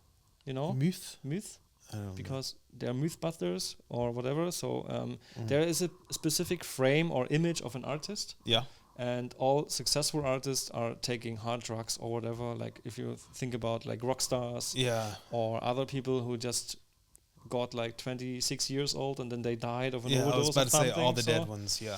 You know. Myth? Because they are mythbusters or whatever. So there is a specific frame or image of an artist. Yeah. And all successful artists are taking hard drugs or whatever. Like if you think about like rock stars, Yeah. or other people who just got like 26 years old and then they died of an Yeah, I overdose was about or to say something. all the So dead ones, yeah.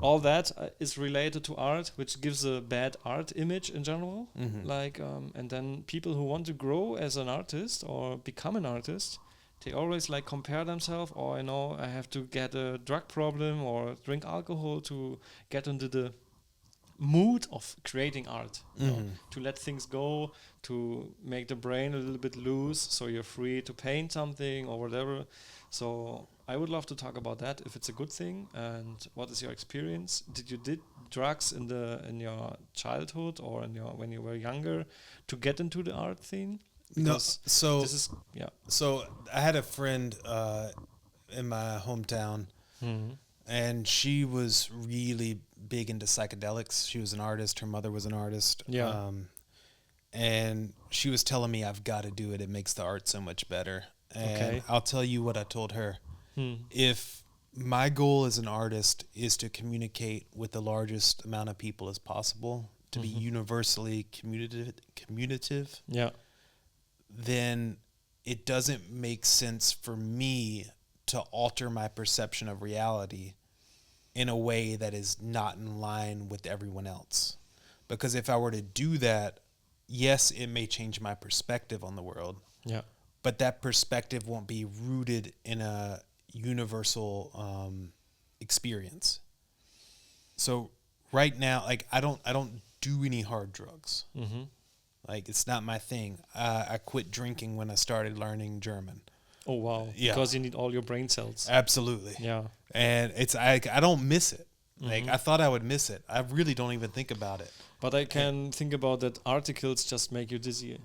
all that is related to art, which gives a bad art image in general. Mhm. Like, and then people who want to grow as an artist or become an artist, they always like compare themselves, or I have to get a drug problem or drink alcohol to get into the mood of creating art, to let things go, to make the brain a little bit loose so you're free to paint something or whatever. So I would love to talk about that, if it's a good thing, and what is your experience. Did you did drugs in your childhood or when you were younger to get into the art scene? Because so this is So I had a friend in my hometown, and she was really big into psychedelics. She was an artist. Her mother was an artist. Yeah. And she was telling me I've got to do it. It makes the art so much better. And Okay. I'll tell you what I told her. If my goal as an artist is to communicate with the largest amount of people as possible, to be universally commutative, Yeah. then it doesn't make sense for me to alter my perception of reality in a way that is not in line with everyone else. Because if I were to do that, yes, it may change my perspective on the world, Yeah. but that perspective won't be rooted in a universal experience. So right now, like I don't do any hard drugs. Mm-hmm. Like it's not my thing. I quit drinking when I started learning German. Oh wow. Yeah. Because you need all your brain cells. Absolutely. Yeah. And it's I don't miss it. Like I thought I would miss it. I really don't even think about it. But I can think about that articles just make you dizzy.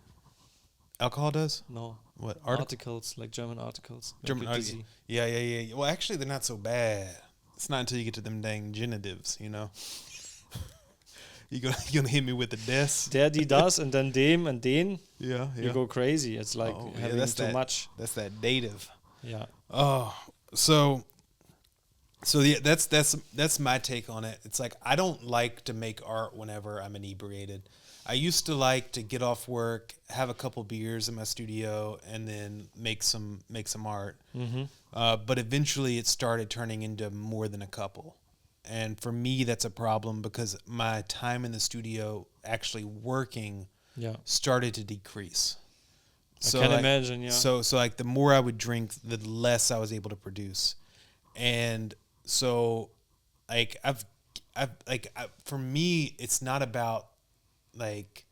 Alcohol does? No. What? Articles, like German articles. Make German you articles. dizzy. Yeah. Well, actually, they're not so bad. It's not until you get to them dang genitives, You're gonna hit me with the des. Der, die, das, and then dem and den. Yeah. You go crazy. It's like having that's too that, much. That's that dative. Yeah. Oh, so yeah, that's my take on it. It's like I don't like to make art whenever I'm inebriated. I used to like to get off work, have a couple beers in my studio, and then make some art. But eventually, it started turning into more than a couple, and for me, that's a problem because my time in the studio actually working Yeah. started to decrease. So I can like, imagine, yeah. so like the more I would drink, the less I was able to produce, and so like for me, it's not about like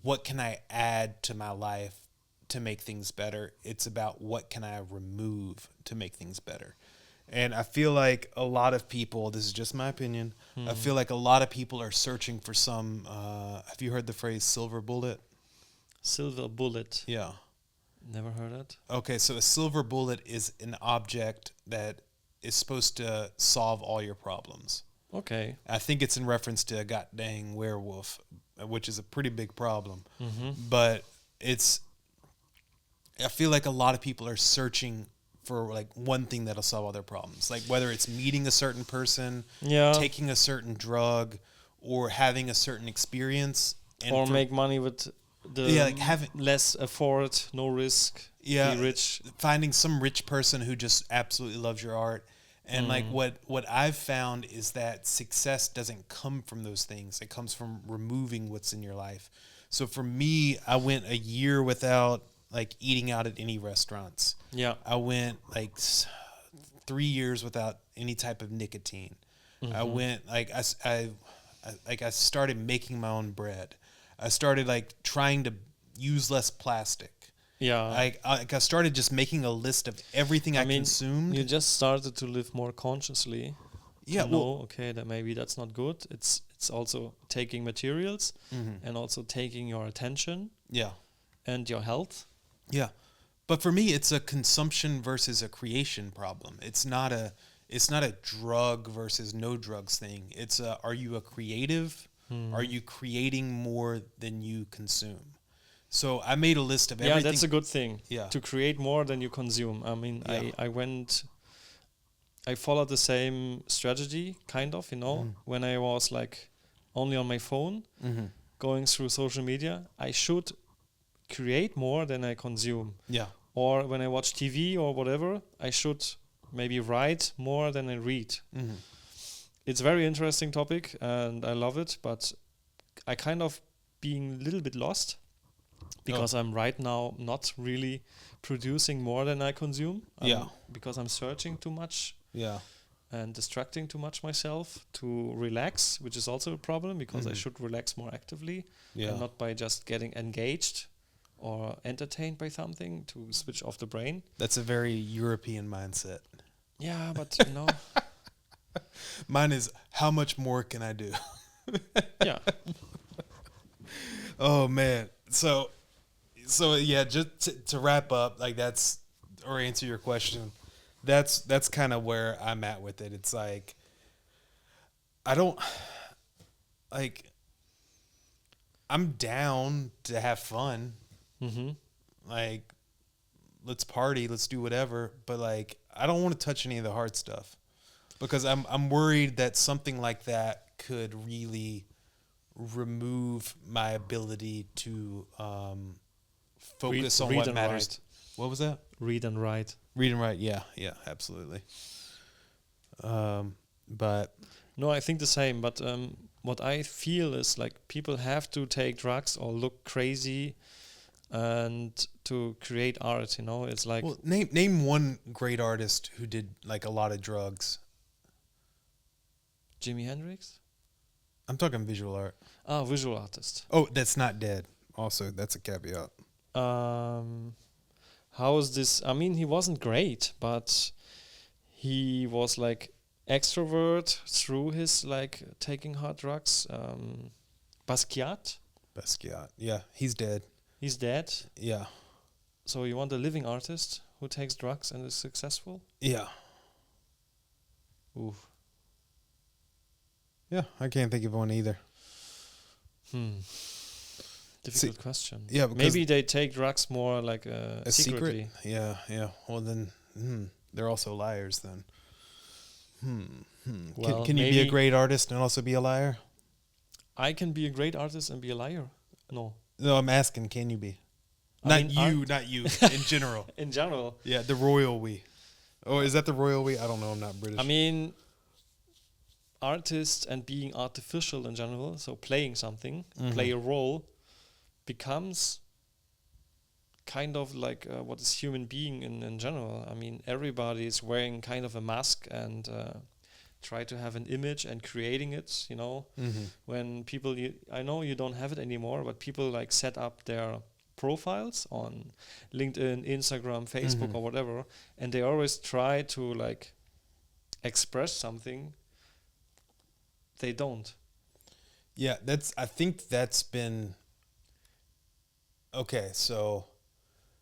what can I add to my life to make things better. It's about what can I remove to make things better. And I feel like a lot of people, this is just my opinion, I feel like a lot of people are searching for some, have you heard the phrase silver bullet? Silver bullet. Yeah. Never heard that. Okay, so a silver bullet is an object that is supposed to solve all your problems. Okay. I think it's in reference to a god dang werewolf, which is a pretty big problem. Mm-hmm. But I feel like a lot of people are searching for like one thing that'll solve all their problems. Like whether it's meeting a certain person, Yeah. taking a certain drug, or having a certain experience. And Or make money with the like having less afford, no risk, be rich. finding some rich person who just absolutely loves your art. And like what I've found is that success doesn't come from those things. It comes from removing what's in your life. So for me, I went a year without like eating out at any restaurants. Yeah. I went like 3 years without any type of nicotine. I went like I started making my own bread. I started like trying to use less plastic. Yeah. I started just making a list of everything I consumed. You just started to live more consciously. Yeah, Okay, that maybe that's not good. It's also taking materials and also taking your attention. Yeah. And your health. Yeah. But for me, it's a consumption versus a creation problem. It's not a drug versus no drugs thing. It's are you a creative? Are you creating more than you consume? So I made a list of everything. Yeah, that's a good thing. Yeah. To create more than you consume. I mean, I followed the same strategy, kind of, when I was like only on my phone, going through social media. I should create more than I consume. Yeah. Or when I watch TV or whatever, I should maybe write more than I read. It's a very interesting topic and I love it, but I kind of being a little bit lost because I'm right now not really producing more than I consume. Because I'm searching too much. Yeah. And distracting too much myself to relax, which is also a problem because I should relax more actively and not by just getting engaged or entertained by something to switch off the brain. That's a very European mindset. Yeah, but Mine is how much more can I do? Yeah. Oh man. So yeah, just to wrap up, like or answer your question, that's kind of where I'm at with it. It's like I don't like I'm down to have fun. Like let's party, let's do whatever, but like I don't want to touch any of the hard stuff because I'm worried that something like that could really remove my ability to focus on what matters. Write. What was that? Read and write. Read and write. Yeah, absolutely. But no, I think the same. But what I feel is like people have to take drugs or look crazy, and to create art. It's like name one great artist who did like a lot of drugs. Jimi Hendrix. I'm talking visual art. Visual artist. Oh, that's not dead. Also, that's a caveat. How is this? I mean, he wasn't great, but he was like extrovert through his like taking hard drugs. Basquiat. Yeah, he's dead. He's dead. Yeah. So you want a living artist who takes drugs and is successful? Yeah. Oof. Yeah, I can't think of one either. Difficult question. Yeah, maybe they take drugs more like a secretly. Secret? Yeah. Well, then they're also liars. Then. Well, can you be a great artist and also be a liar? I can be a great artist and be a liar. No, I'm asking. Can you be? Not you. In general. In general. Yeah, the royal we. Oh, is that the royal we? I don't know. I'm not British. I mean, artist and being artificial in general, so playing something, play a role, becomes kind of like what is human being in general. I mean, everybody is wearing kind of a mask and try to have an image and creating it, you know. When people, I know you don't have it anymore, but people like set up their profiles on LinkedIn, Instagram, Facebook, or whatever, and they always try to like express something. They don't. Yeah, I think that's been okay. So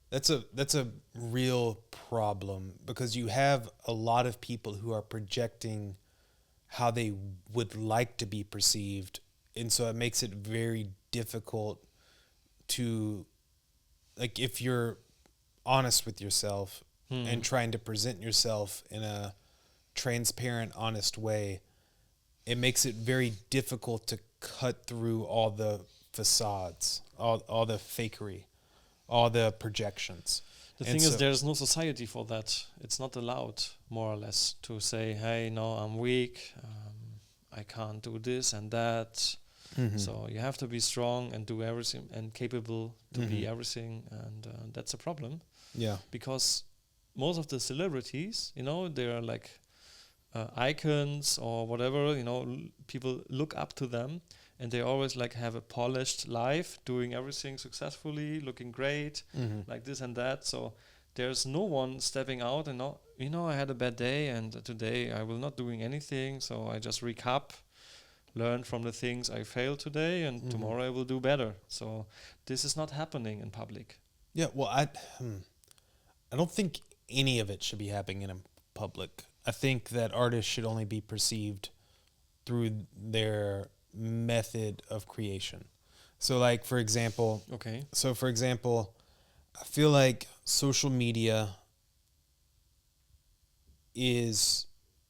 that's a real problem because you have a lot of people who are projecting how they would like to be perceived, and so it makes it very difficult to, like, if you're honest with yourself and trying to present yourself in a transparent, honest way, it makes it very difficult to cut through all the facades, all the fakery, all the projections. The thing is, there's no society for that. It's not allowed, more or less, to say, hey, no, I'm weak, I can't do this and that. So you have to be strong and do everything and capable to be everything. And that's a problem. Yeah. Because most of the celebrities, you know, they're like icons or whatever, you know, people look up to them. And they always like have a polished life, doing everything successfully, looking great, like this and that. So there's no one stepping out and you know, I had a bad day and today I will not doing anything. So I just recap, learn from the things I failed today, and tomorrow I will do better. So this is not happening in public. Yeah. Well, I don't think any of it should be happening in public. I think that artists should only be perceived through their method of creation. So like, for example, I feel like social media is,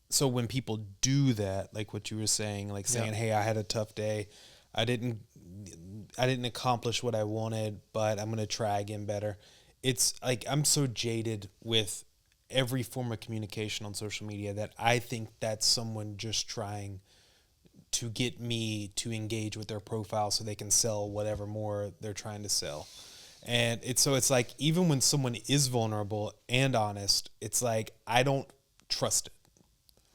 so when people do that, like what you were saying, like saying, hey, I had a tough day, I didn't accomplish what I wanted, but I'm going to try again better. It's like, I'm so jaded with every form of communication on social media that I think that's someone just trying to get me to engage with their profile so they can sell whatever more they're trying to sell. And it's like, even when someone is vulnerable and honest, it's like, I don't trust it.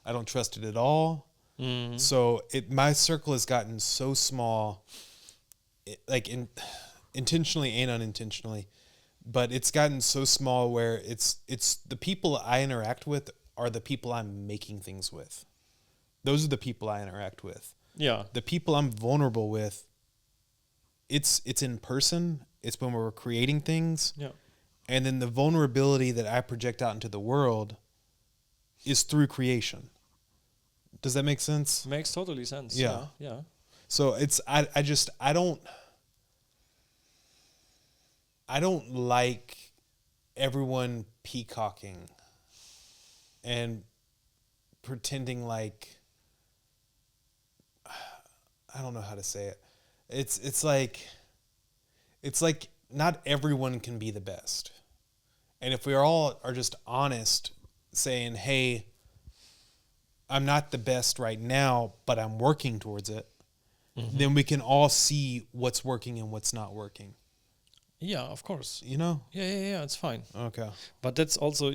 I don't trust it at all. So my circle has gotten so small, intentionally and unintentionally, but it's gotten so small where it's the people I interact with are the people I'm making things with. Those are the people I interact with. Yeah. The people I'm vulnerable with, it's in person. It's when we're creating things. Yeah. And then the vulnerability that I project out into the world is through creation. Does that make sense? Makes totally sense. Yeah. Yeah. So it's, I don't like everyone peacocking and pretending like, I don't know how to say it. It's like not everyone can be the best. And if we all are just honest, saying, hey, I'm not the best right now, but I'm working towards it, then we can all see what's working and what's not working. Yeah, of course. You know? Yeah, it's fine. Okay. But that's also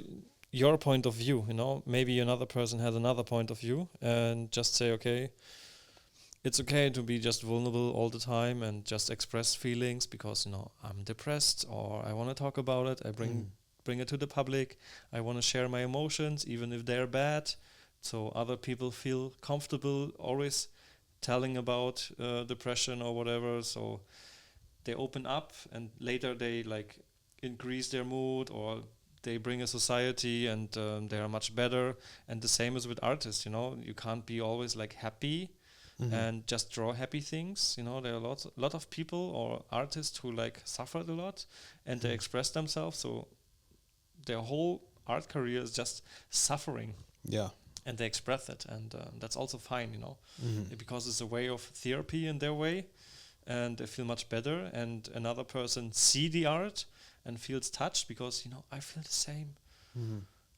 your point of view, you know? Maybe another person has another point of view and just say, okay, it's okay to be just vulnerable all the time and just express feelings because, you know, I'm depressed or I want to talk about it. I bring it to the public. I want to share my emotions, even if they're bad. So other people feel comfortable always telling about depression or whatever. So they open up and later they like increase their mood or they bring a society and they are much better. And the same is with artists, you know, you can't be always like happy and just draw happy things. You know, there are a lot of people or artists who like suffered a lot and they express themselves. So their whole art career is just suffering. Yeah. And they express it. And that's also fine, you know, because it's a way of therapy in their way. And they feel much better. And another person see the art and feels touched because, you know, I feel the same.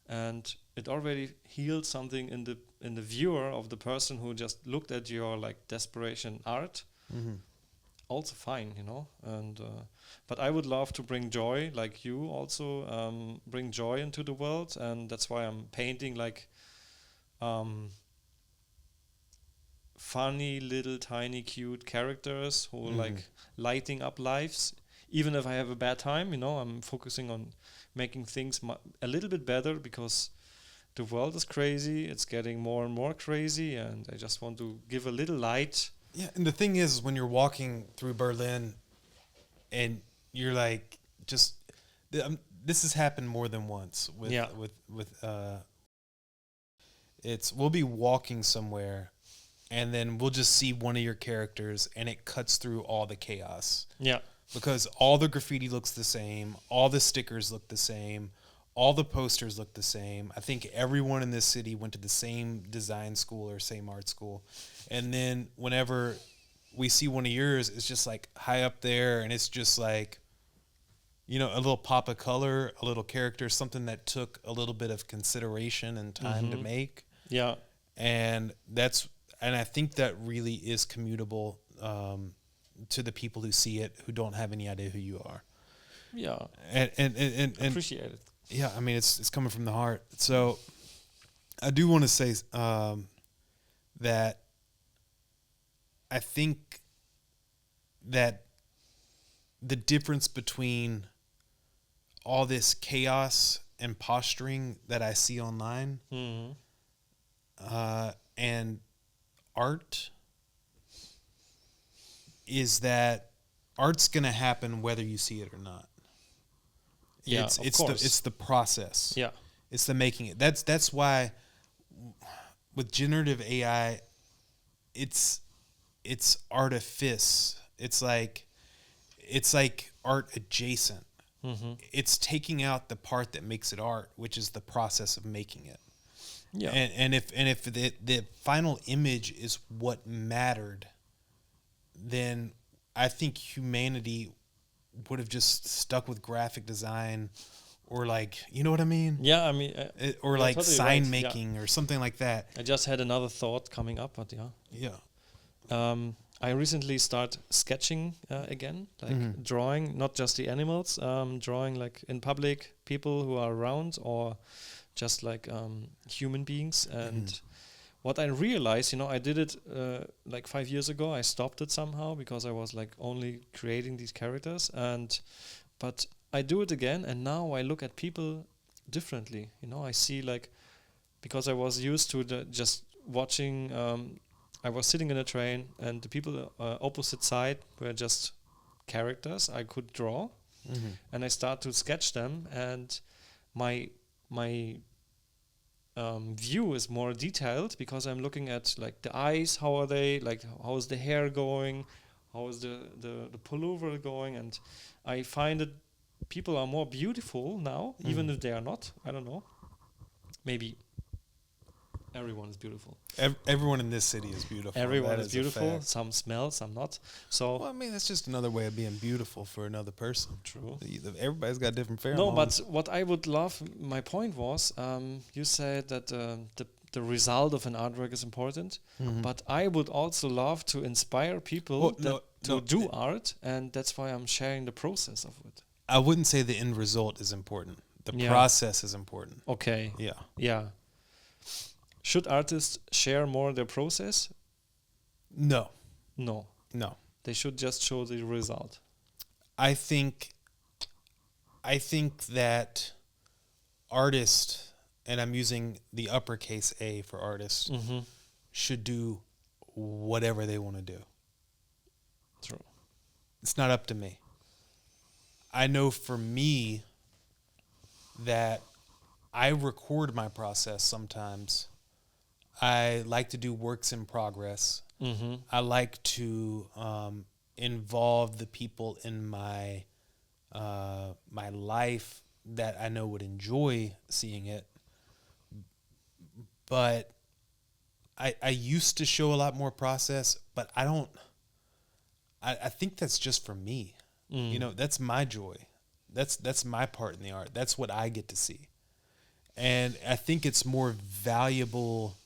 And it already healed something in the viewer of the person who just looked at your like desperation art. also fine, and but I would love to bring joy, like you also bring joy into the world, and that's why I'm painting like um, funny little tiny cute characters who like lighting up lives. Even if I have a bad time, I'm focusing on making things a little bit better, because the world is crazy, it's getting more and more crazy, and I just want to give a little light. Yeah, and the thing is, when you're walking through Berlin, and you're like, just this has happened more than once with Yeah. it's we'll be walking somewhere, and then we'll just see one of your characters, and it cuts through all the chaos Yeah. because all the graffiti looks the same, all the stickers look the same, all the posters look the same. I think everyone in this city went to the same design school or same art school. And then whenever we see one of yours, it's just like high up there, and it's just like, a little pop of color, a little character, something that took a little bit of consideration and time to make. Yeah. And I think that really is commutable to the people who see it, who don't have any idea who you are. Yeah. And Appreciate it. yeah, I mean, it's coming from the heart. So I do want to say that I think that the difference between all this chaos and posturing that I see online and art is that art's going to happen whether you see it or not. Yeah, it's of course. It's the process. Yeah. It's the making it. That's why with generative AI, it's artifice. It's like art adjacent. It's taking out the part that makes it art, which is the process of making it. Yeah. And if the final image is what mattered, then I think humanity would have just stuck with graphic design, or like, you know what I mean? Yeah, I mean, Or you're like totally sign right, making or something like that. I just had another thought coming up, but yeah. Yeah. I recently start sketching again, like drawing, not just the animals, drawing like in public, people who are around, or just like human beings. And what I realized, I did it like 5 years ago. I stopped it somehow because I was like only creating these characters, but I do it again, and now I look at people differently. I see like, because I was used to just watching. I was sitting in a train, and the people opposite side were just characters I could draw, and I start to sketch them, and my view is more detailed because I'm looking at like the eyes, how are they, like how is the hair going, how is the pullover going, and I find that people are more beautiful now, even if they are not. I don't know. Maybe everyone is beautiful. Everyone in this city is beautiful. Everyone is beautiful. Some smell, some not. So well, I mean, that's just another way of being beautiful for another person. True. Everybody's got different pheromones. No, but what I would love, my point was, you said that the result of an artwork is important, but I would also love to inspire people to do art, and that's why I'm sharing the process of it. I wouldn't say the end result is important. The process is important. Okay. Yeah. Yeah. Should artists share more their process? No. No. They should just show the result. I think that artists, and I'm using the uppercase A for artists, should do whatever they want to do. True. It's not up to me. I know for me that I record my process sometimes. I like to do works in progress. I like to involve the people in my my life that I know would enjoy seeing it. But I used to show a lot more process, but I don't. I think that's just for me. That's my joy. That's my part in the art. That's what I get to see, and I think it's more valuable.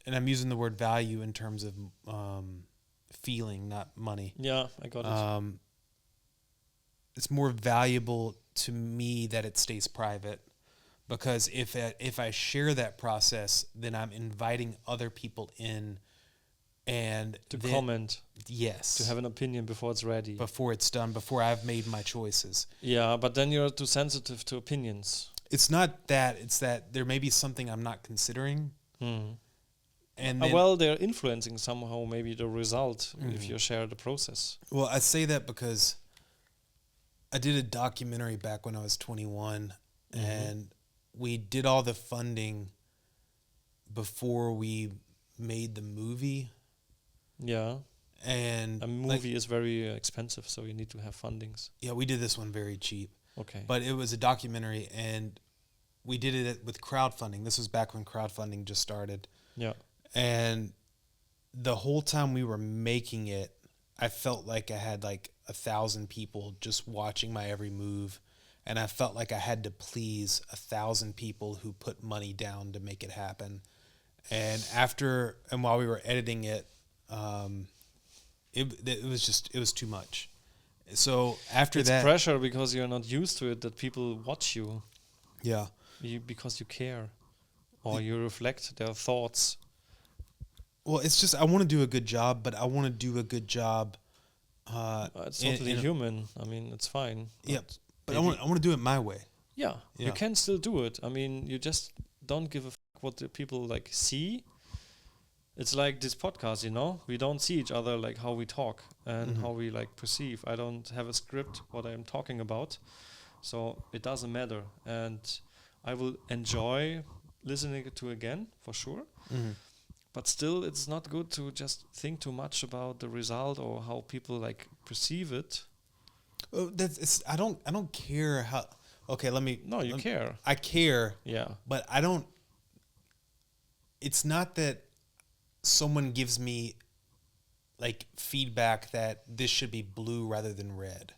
And I'm using the word value in terms of feeling, not money. Yeah, I got it. It's more valuable to me that it stays private, because if I share that process, then I'm inviting other people in, and To comment, yes, to have an opinion before it's ready. before it's done, before I've made my choices. Yeah, but then you're too sensitive to opinions. It's not that; it's that there may be something I'm not considering, and then, Well, they're influencing somehow maybe the result if you share the process. well, I say that because I did a documentary back when I was 21, and we did all the funding before we made the movie. Yeah, And a movie is very expensive, so you need to have fundings. yeah, we did this one very cheap, Okay. but it was a documentary, and we did it with crowdfunding. This was back when crowdfunding just started. Yeah. And the whole time we were making it, I felt like I had like 1,000 people just watching my every move, and I felt like I had to please 1,000 people who put money down to make it happen. And while we were editing it, it was too much. So after It's that, pressure because you're not used to it, that people watch you, yeah, because you care, or you reflect their thoughts. well, it's just I want to do a good job, but I want to do a good job. It's totally human. I mean, it's fine. Yeah, but I maybe- want to do it my way. Yeah, Yeah. you can still do it. I mean, you just don't give a what the people like see. It's like this podcast, we don't see each other, like how we talk and how we like perceive. I don't have a script what I'm talking about, so it doesn't matter, and I will enjoy listening to again for sure. But still, it's not good to just think too much about the result or how people like perceive it. Oh, I don't care how. Okay, let me. No, you care. I care, Yeah. but I don't. It's not that someone gives me like feedback that this should be blue rather than red.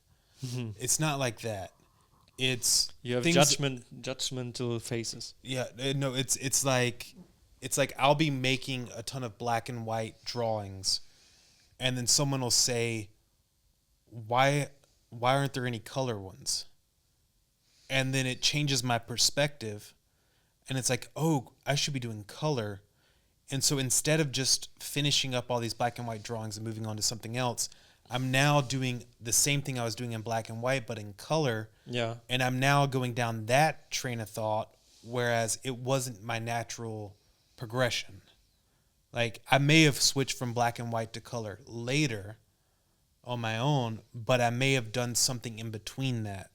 It's not like that. It's You have things- judgmental faces. Yeah, no, it's like I'll be making a ton of black and white drawings, and then someone will say, why aren't there any color ones? And then it changes my perspective, and it's like, oh, I should be doing color. And so instead of just finishing up all these black and white drawings and moving on to something else, I'm now doing the same thing I was doing in black and white, but in color. Yeah. And I'm now going down that train of thought, whereas it wasn't my natural progression. Like, I may have switched from black and white to color later on my own, but I may have done something in between that.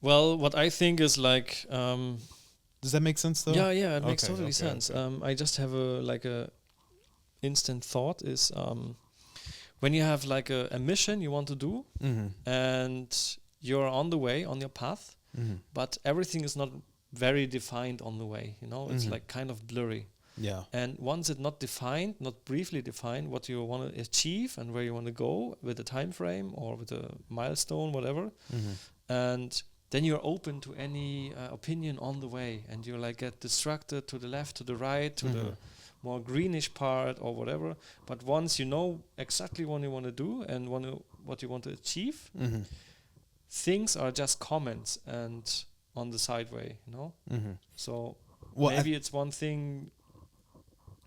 Well, what I think is like, Does that make sense, though? yeah, it makes Okay, totally sense. I just have a instant thought is when you have like a mission you want to do, and you're on the way on your path, but everything is not very defined on the way. It's like kind of blurry. Yeah. And once it's not defined, not briefly defined, what you want to achieve and where you want to go with a time frame or with a milestone, whatever, and then you're open to any opinion on the way, and you like get distracted to the left, to the right, to the more greenish part or whatever. But once you know exactly what you want to do and what you want to achieve, things are just comments and on the sideway, So maybe it's one thing.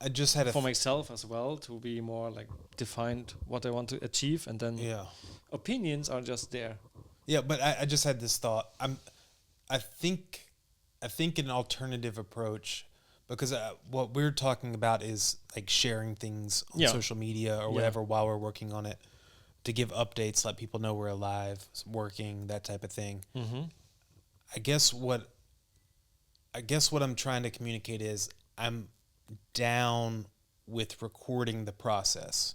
I just had for myself as well to be more like defined what I want to achieve, and then opinions are just there. Yeah, but I just had this thought. I think an alternative approach, because what we're talking about is like sharing things on social media or whatever while we're working on it, to give updates, let people know we're alive, working, that type of thing. I guess what I'm trying to communicate is I'm down with recording the process,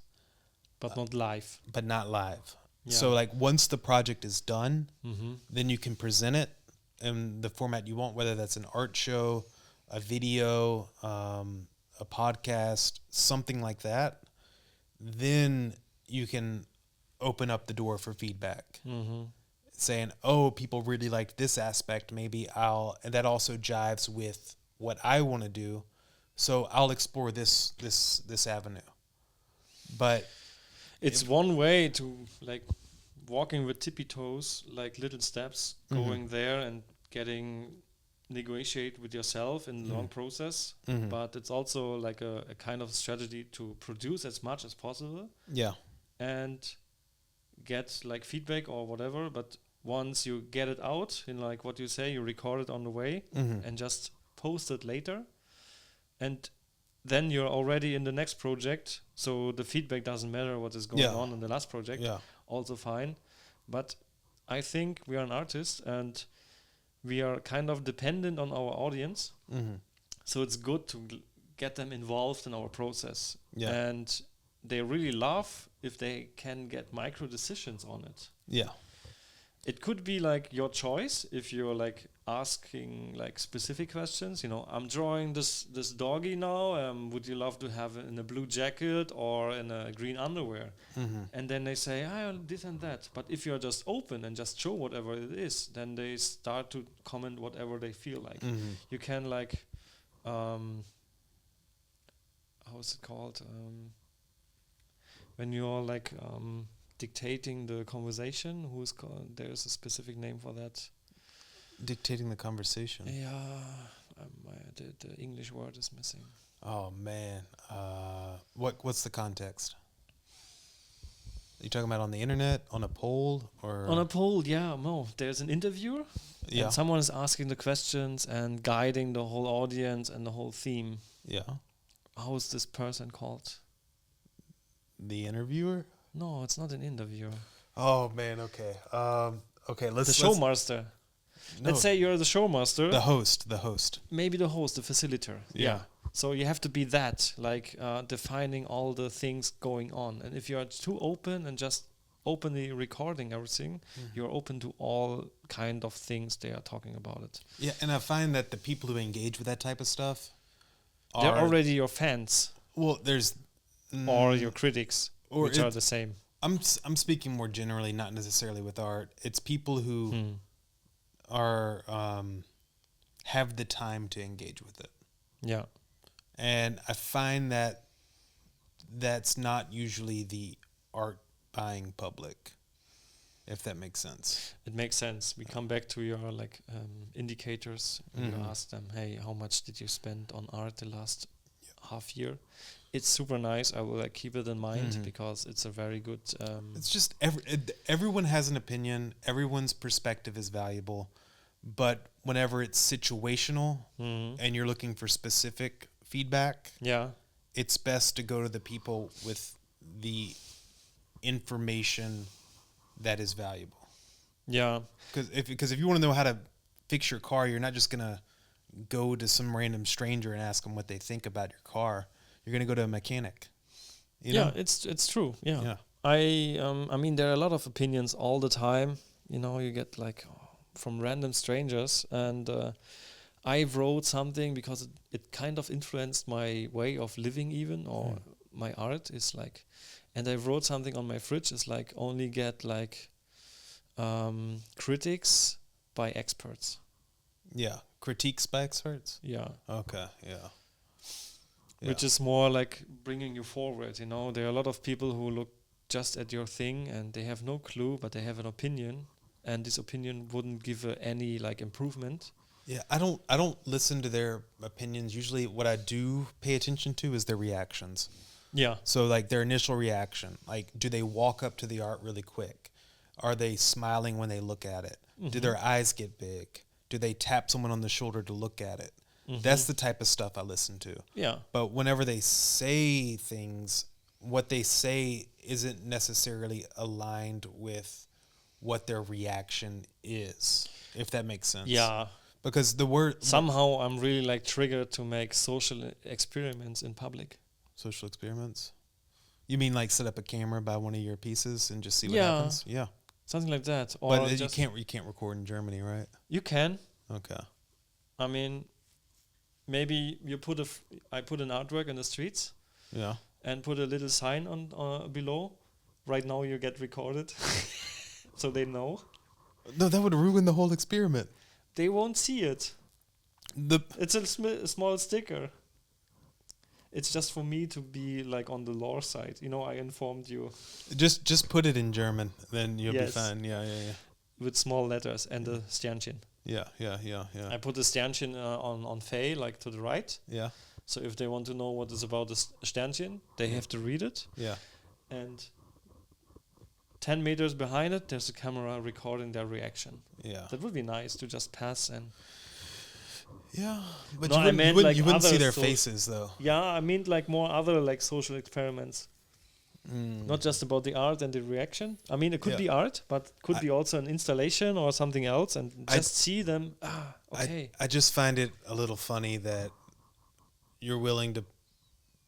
but not live. Yeah. So like once the project is done, then you can present it in the format you want, whether that's an art show, a video, a podcast, something like that. Then you can open up the door for feedback, saying, "Oh, people really liked this aspect. Maybe and that also jives with what I want to do, so I'll explore this avenue." But It's one way to like walking with tippy toes, like little steps, going there and getting negotiate with yourself in the long process. But it's also like a kind of strategy to produce as much as possible Yeah. and get like feedback or whatever. But once you get it out in like what you say, you record it on the way and just post it later. And then you're already in the next project. So the feedback doesn't matter what is going on in the last project. Yeah. Also fine. But I think we are an artist and we are kind of dependent on our audience. So it's good to get them involved in our process. Yeah. And they really love if they can get micro decisions on it. Yeah. It could be like your choice if you're like asking like specific questions. You know, I'm drawing this doggy now. Would you love to have it in a blue jacket or in a green underwear? And then they say, this and that. But if you're just open and just show whatever it is, then they start to comment whatever they feel like. You can like, how is it called? When you're like dictating the conversation, there's a specific name for that. Dictating the conversation. Yeah, the English word is missing. Oh man, what's the context? Are you talking about on the internet, on a poll, or on a poll? Yeah, no. There's an interviewer, and someone is asking the questions and guiding the whole audience and the whole theme. Yeah. How is this person called? The interviewer? No, it's not an interviewer. Oh man, okay. Okay, the showmaster. No. Let's say you're the showmaster. The host. Maybe the host, the facilitator. Yeah. So you have to be that, like defining all the things going on. And if you're too open and just openly recording everything, you're open to all kind of things they are talking about it. Yeah, and I find that the people who engage with that type of stuff they're already your fans. Well, there's or your critics, or which are the same. I'm speaking more generally, not necessarily with art. It's people who are have the time to engage with it. Yeah. And I find that that's not usually the art buying public, if that makes sense. It makes sense. We come back to your like indicators. And you ask them, hey, how much did you spend on art the last half year? It's super nice. I will like keep it in mind because it's a very good. It's just everyone has an opinion. Everyone's perspective is valuable, but whenever it's situational and you're looking for specific feedback, it's best to go to the people with the information that is valuable. Yeah, because if you want to know how to fix your car, you're not just gonna go to some random stranger and ask them what they think about your car. You're gonna go to a mechanic. You know? It's true. Yeah. I mean, there are a lot of opinions all the time. You know, you get like from random strangers, and I wrote something because it kind of influenced my way of living, even or my art is like. And I wrote something on my fridge. It's like only get like critics by experts. Yeah, critiques by experts. Yeah. Okay. Yeah. Which is more like bringing you forward. You know, there are a lot of people who look just at your thing and they have no clue, but they have an opinion, and this opinion wouldn't give any like improvement. Yeah, I don't listen to their opinions. Usually, what I do pay attention to is their reactions. Yeah. So like their initial reaction, like do they walk up to the art really quick? Are they smiling when they look at it? Do their eyes get big? Do they tap someone on the shoulder to look at it? That's the type of stuff I listen to. Yeah. But whenever they say things, what they say isn't necessarily aligned with what their reaction is, if that makes sense. Yeah. Because the word... Somehow I'm really like triggered to make social experiments in public. Social experiments? You mean like set up a camera by one of your pieces and just see what happens? Yeah. Something like that. Or but you can't record in Germany, right? You can. Okay. I mean, maybe you I put an artwork in the streets. Yeah. And put a little sign on below. Right now you get recorded. So they know. No, that would ruin the whole experiment. They won't see it. It's a small sticker. it's just for me to be like on the lore side. You know, I informed you Just put it in German, then you'll be Yes. fine. Yeah, yeah, yeah. with small letters and the Sternchen. Yeah, yeah, yeah, yeah. I put the Sternchen on Fey, like to the right. Yeah, So if they want to know what is about the Sternchen, they have to read it. yeah. And 10 meters behind it, there's a camera recording their reaction. Yeah. That would be nice to just pass and... Yeah. But No, I meant like you wouldn't see other their so- faces though. Yeah, I mean like more other like social experiments. Mm. Not just about the art and the reaction. I mean, it could Yeah. be art, but could be also an installation or something else, and just see them. Okay. I just find it a little funny that you're willing to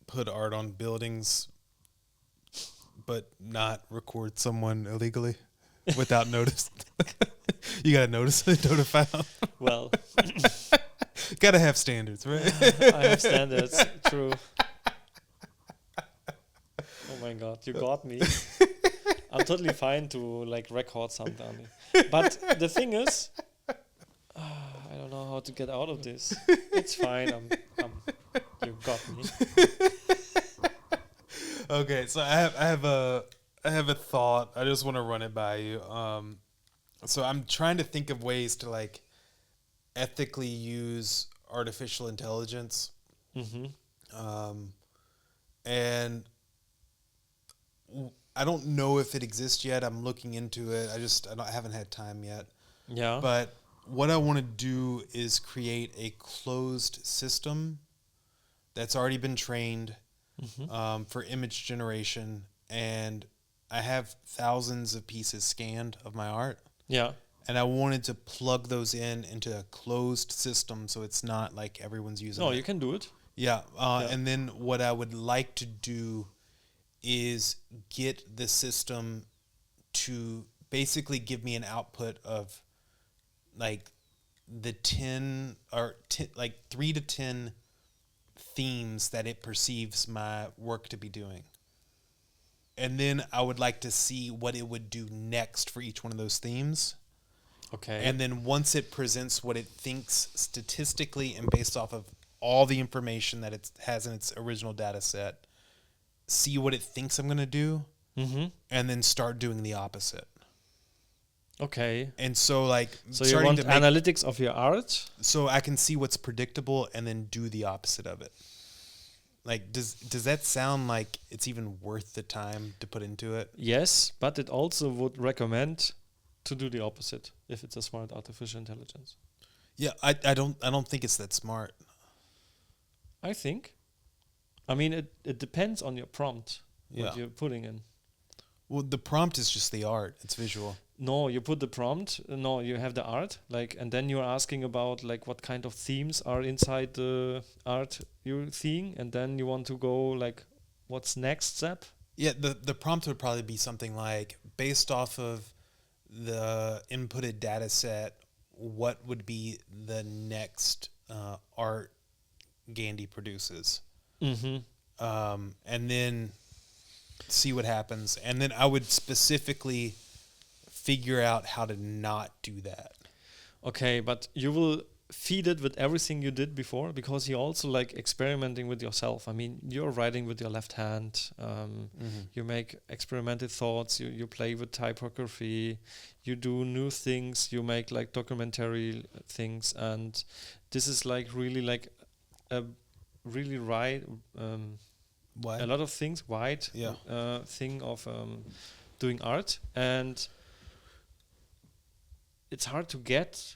put art on buildings but not record someone illegally without notice. You gotta notify them. Well, Gotta have standards, right? I have standards. True. Oh my god, you got me. I'm totally fine to like record something, but the thing is, I don't know how to get out of this. It's fine. You got me. Okay, so I have a thought. I just want to run it by you. So I'm trying to think of ways to like ethically use artificial intelligence, Mm-hmm. and I don't know if it exists yet. I'm looking into it. I haven't had time yet. Yeah. But what I want to do is create a closed system that's already been trained for image generation, and I have thousands of pieces scanned of my art, Yeah. and I wanted to plug those into a closed system so it's not like everyone's using No, it. you can do it. Yeah, Yeah. and then what I would like to do is get the system to basically give me an output of like the 10 or 10, like 3 to 10 themes that it perceives my work to be doing. And then I would like to see what it would do next for each one of those themes. Okay. And then once it presents what it thinks statistically and based off of all the information that it has in its original data set, see what it thinks I'm going to do, and then start doing the opposite. Okay. And so like So you starting want to make, analytics of your art? so I can see what's predictable and then do the opposite of it. Like does that sound like it's even worth the time to put into it? Yes, but it also would recommend to do the opposite if it's a smart artificial intelligence. Yeah, I don't think it's that smart. I think. I mean, it depends on your prompt, Yeah. what you're putting in. Well, the prompt is just the art. It's visual. No, you put the prompt. No, you have the art, like, and then you're asking about like what kind of themes are inside the art you're seeing, and then you want to go like, what's next step? Yeah, the prompt would probably be something like, based off of the inputted data set, what would be the next art Gandy produces? Mm-hmm. And then see what happens. And then I would specifically figure out how to not do that. Okay, but you will feed it with everything you did before, because you're also like experimenting with yourself. I mean, you're writing with your left hand. You make experimental thoughts. You play with typography. You do new things. You make like documentary things, and this is like really like a really right. Why? A lot of things wide Yeah. thing of doing art, and it's hard to get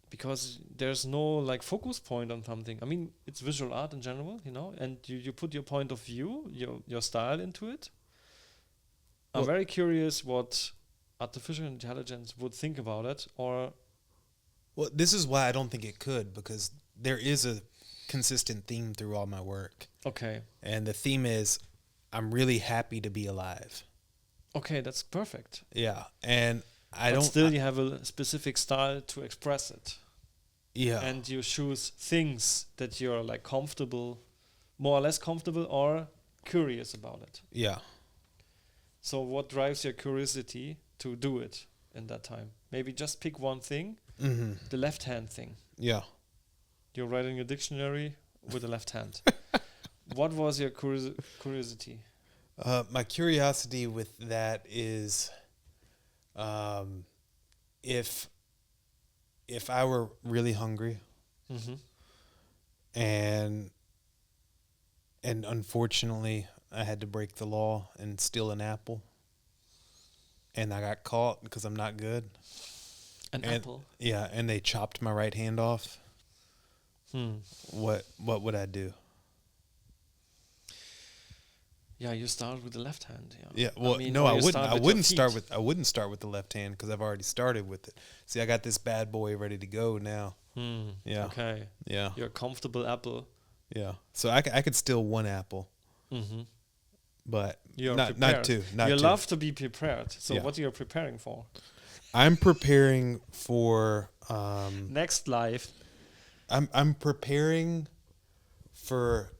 because there's no like focus point on something. I mean, it's visual art in general, you know, and you put your point of view, your style into it. I'm Well- very curious what artificial intelligence would think about it, or Well, this is why I don't think it could, because there is a consistent theme through all my work. okay, And the theme is, I'm really happy to be alive. okay, that's perfect. Yeah. And I But don't... still, you have a specific style to express it. yeah. And you choose things that you're like comfortable, more or less comfortable, or curious about it. Yeah. So what drives your curiosity to do it in that time? Maybe just pick one thing, Mm-hmm. the left hand thing. Yeah. You're writing a dictionary with the left hand. What was your curiosity? My curiosity with that is, if I were really hungry Mm-hmm. and unfortunately I had to break the law and steal an apple, and I got caught because I'm not good. An And apple. yeah, and they chopped my right hand off. What would I do? Yeah, you start with the left hand. Yeah. Yeah, well, no, or I you wouldn't. start I with your wouldn't start feet. with. I wouldn't start with the left hand because I've already started with it. See, I got this bad boy ready to go now. Yeah, Okay. yeah, You're a comfortable apple. yeah. So I could steal one apple, Mm-hmm. but You're not prepared. two. Not You two. love to be prepared. So Yeah. what are you preparing for? I'm preparing for. Next life. I'm preparing for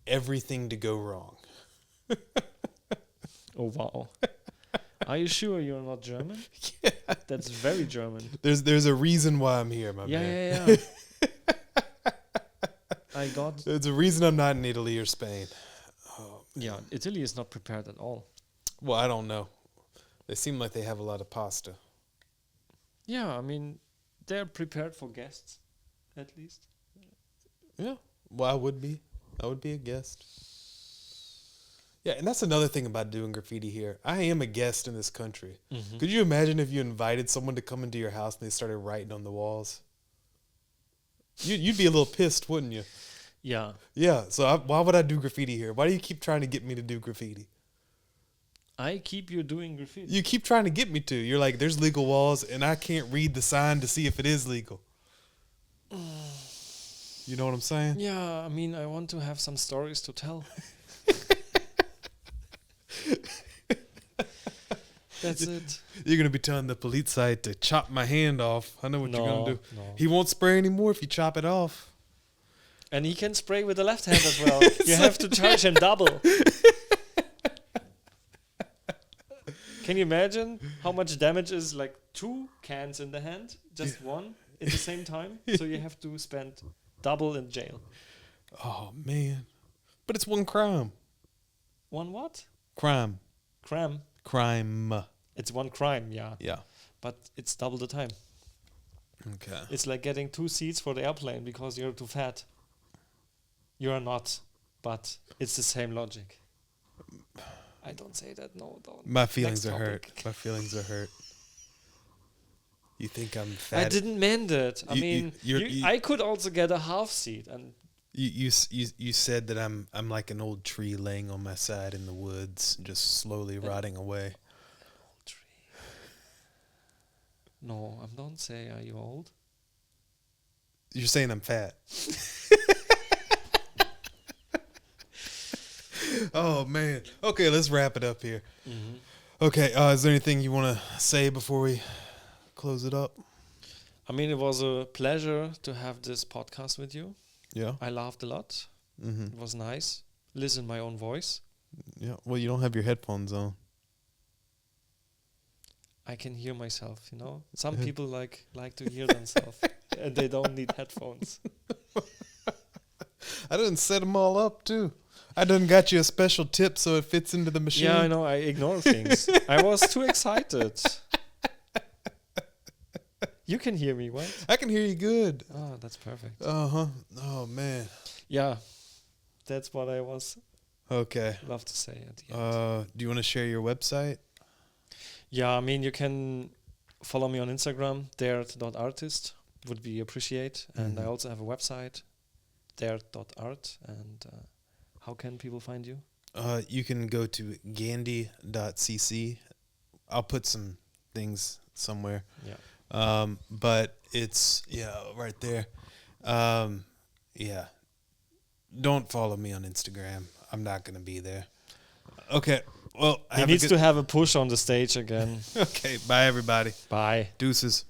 everything to go wrong. Oh wow. Are you sure you're not German? Yeah. That's very German. There's a reason why I'm here, my Yeah, man. yeah, yeah. I got. There's a reason I'm not in Italy or Spain. Yeah, Italy is not prepared at all. Well, I don't know. They seem like they have a lot of pasta. Yeah, I mean, they're prepared for guests, at least. Yeah. Well, I would be. I would be a guest. Yeah, and that's another thing about doing graffiti here. I am a guest in this country. Mm-hmm. Could you imagine if you invited someone to come into your house and they started writing on the walls? You'd be a little pissed, wouldn't you? Yeah. Yeah, so why would I do graffiti here? Why do you keep trying to get me to do graffiti? I keep you doing graffiti. You keep trying to get me to. You're like, there's legal walls, and I can't read the sign to see if it is legal. You know what I'm saying? Yeah, I mean, I want to have some stories to tell. That's it. You're going to be telling the police side to chop my hand off. I know what you're going to do. No. He won't spray anymore if you chop it off. And he can spray with the left hand as well. You have to charge him double. Can you imagine how much damage is like 2 cans in the hand? Just one at the same time? So you have to spend double in jail. Oh, man. But it's one crime. One what? Crime. Crime. Crime. It's one crime, yeah. Yeah. But it's double the time. Okay. It's like getting 2 seats for the airplane because you're too fat. You are not, but it's the same logic. I don't say that, no, don't. My feelings Next are hurt. topic. My feelings are hurt. You think I'm fat? I didn't mean it. I You- mean, you- I could also get a half seat, and You said that I'm like an old tree laying on my side in the woods, just slowly rotting away. no, I don't say. Are you old? You're saying I'm fat. Oh man. Okay, let's wrap it up here. Mm-hmm. Okay, is there anything you want to say before we close it up? I mean, it was a pleasure to have this podcast with you. Yeah. I laughed a lot. Mm-hmm. It was nice. Listen my own voice. Yeah. Well, you don't have your headphones on. I can hear myself, you know. Some people like to hear themselves, and they don't need headphones. I done set them all up too. I done got you a special tip so it fits into the machine. Yeah, I know. I ignore things. I was too excited. You can hear me, right? I can hear you good. Oh, that's perfect. Uh-huh. Oh man. Yeah, that's what I was Okay. love to say at the end. Do you want to share your website? Yeah, I mean, you can follow me on Instagram, dare.artist, would be appreciate. And I Mhm. also have a website, dare.art. And how can people find you? You can go to gandy.cc. I'll put some things somewhere. Yeah. But it's, right there. Yeah. Don't follow me on Instagram. I'm not going to be there. Okay. Well, He needs to have a push on the stage again. Okay. Bye, everybody. Bye. Deuces.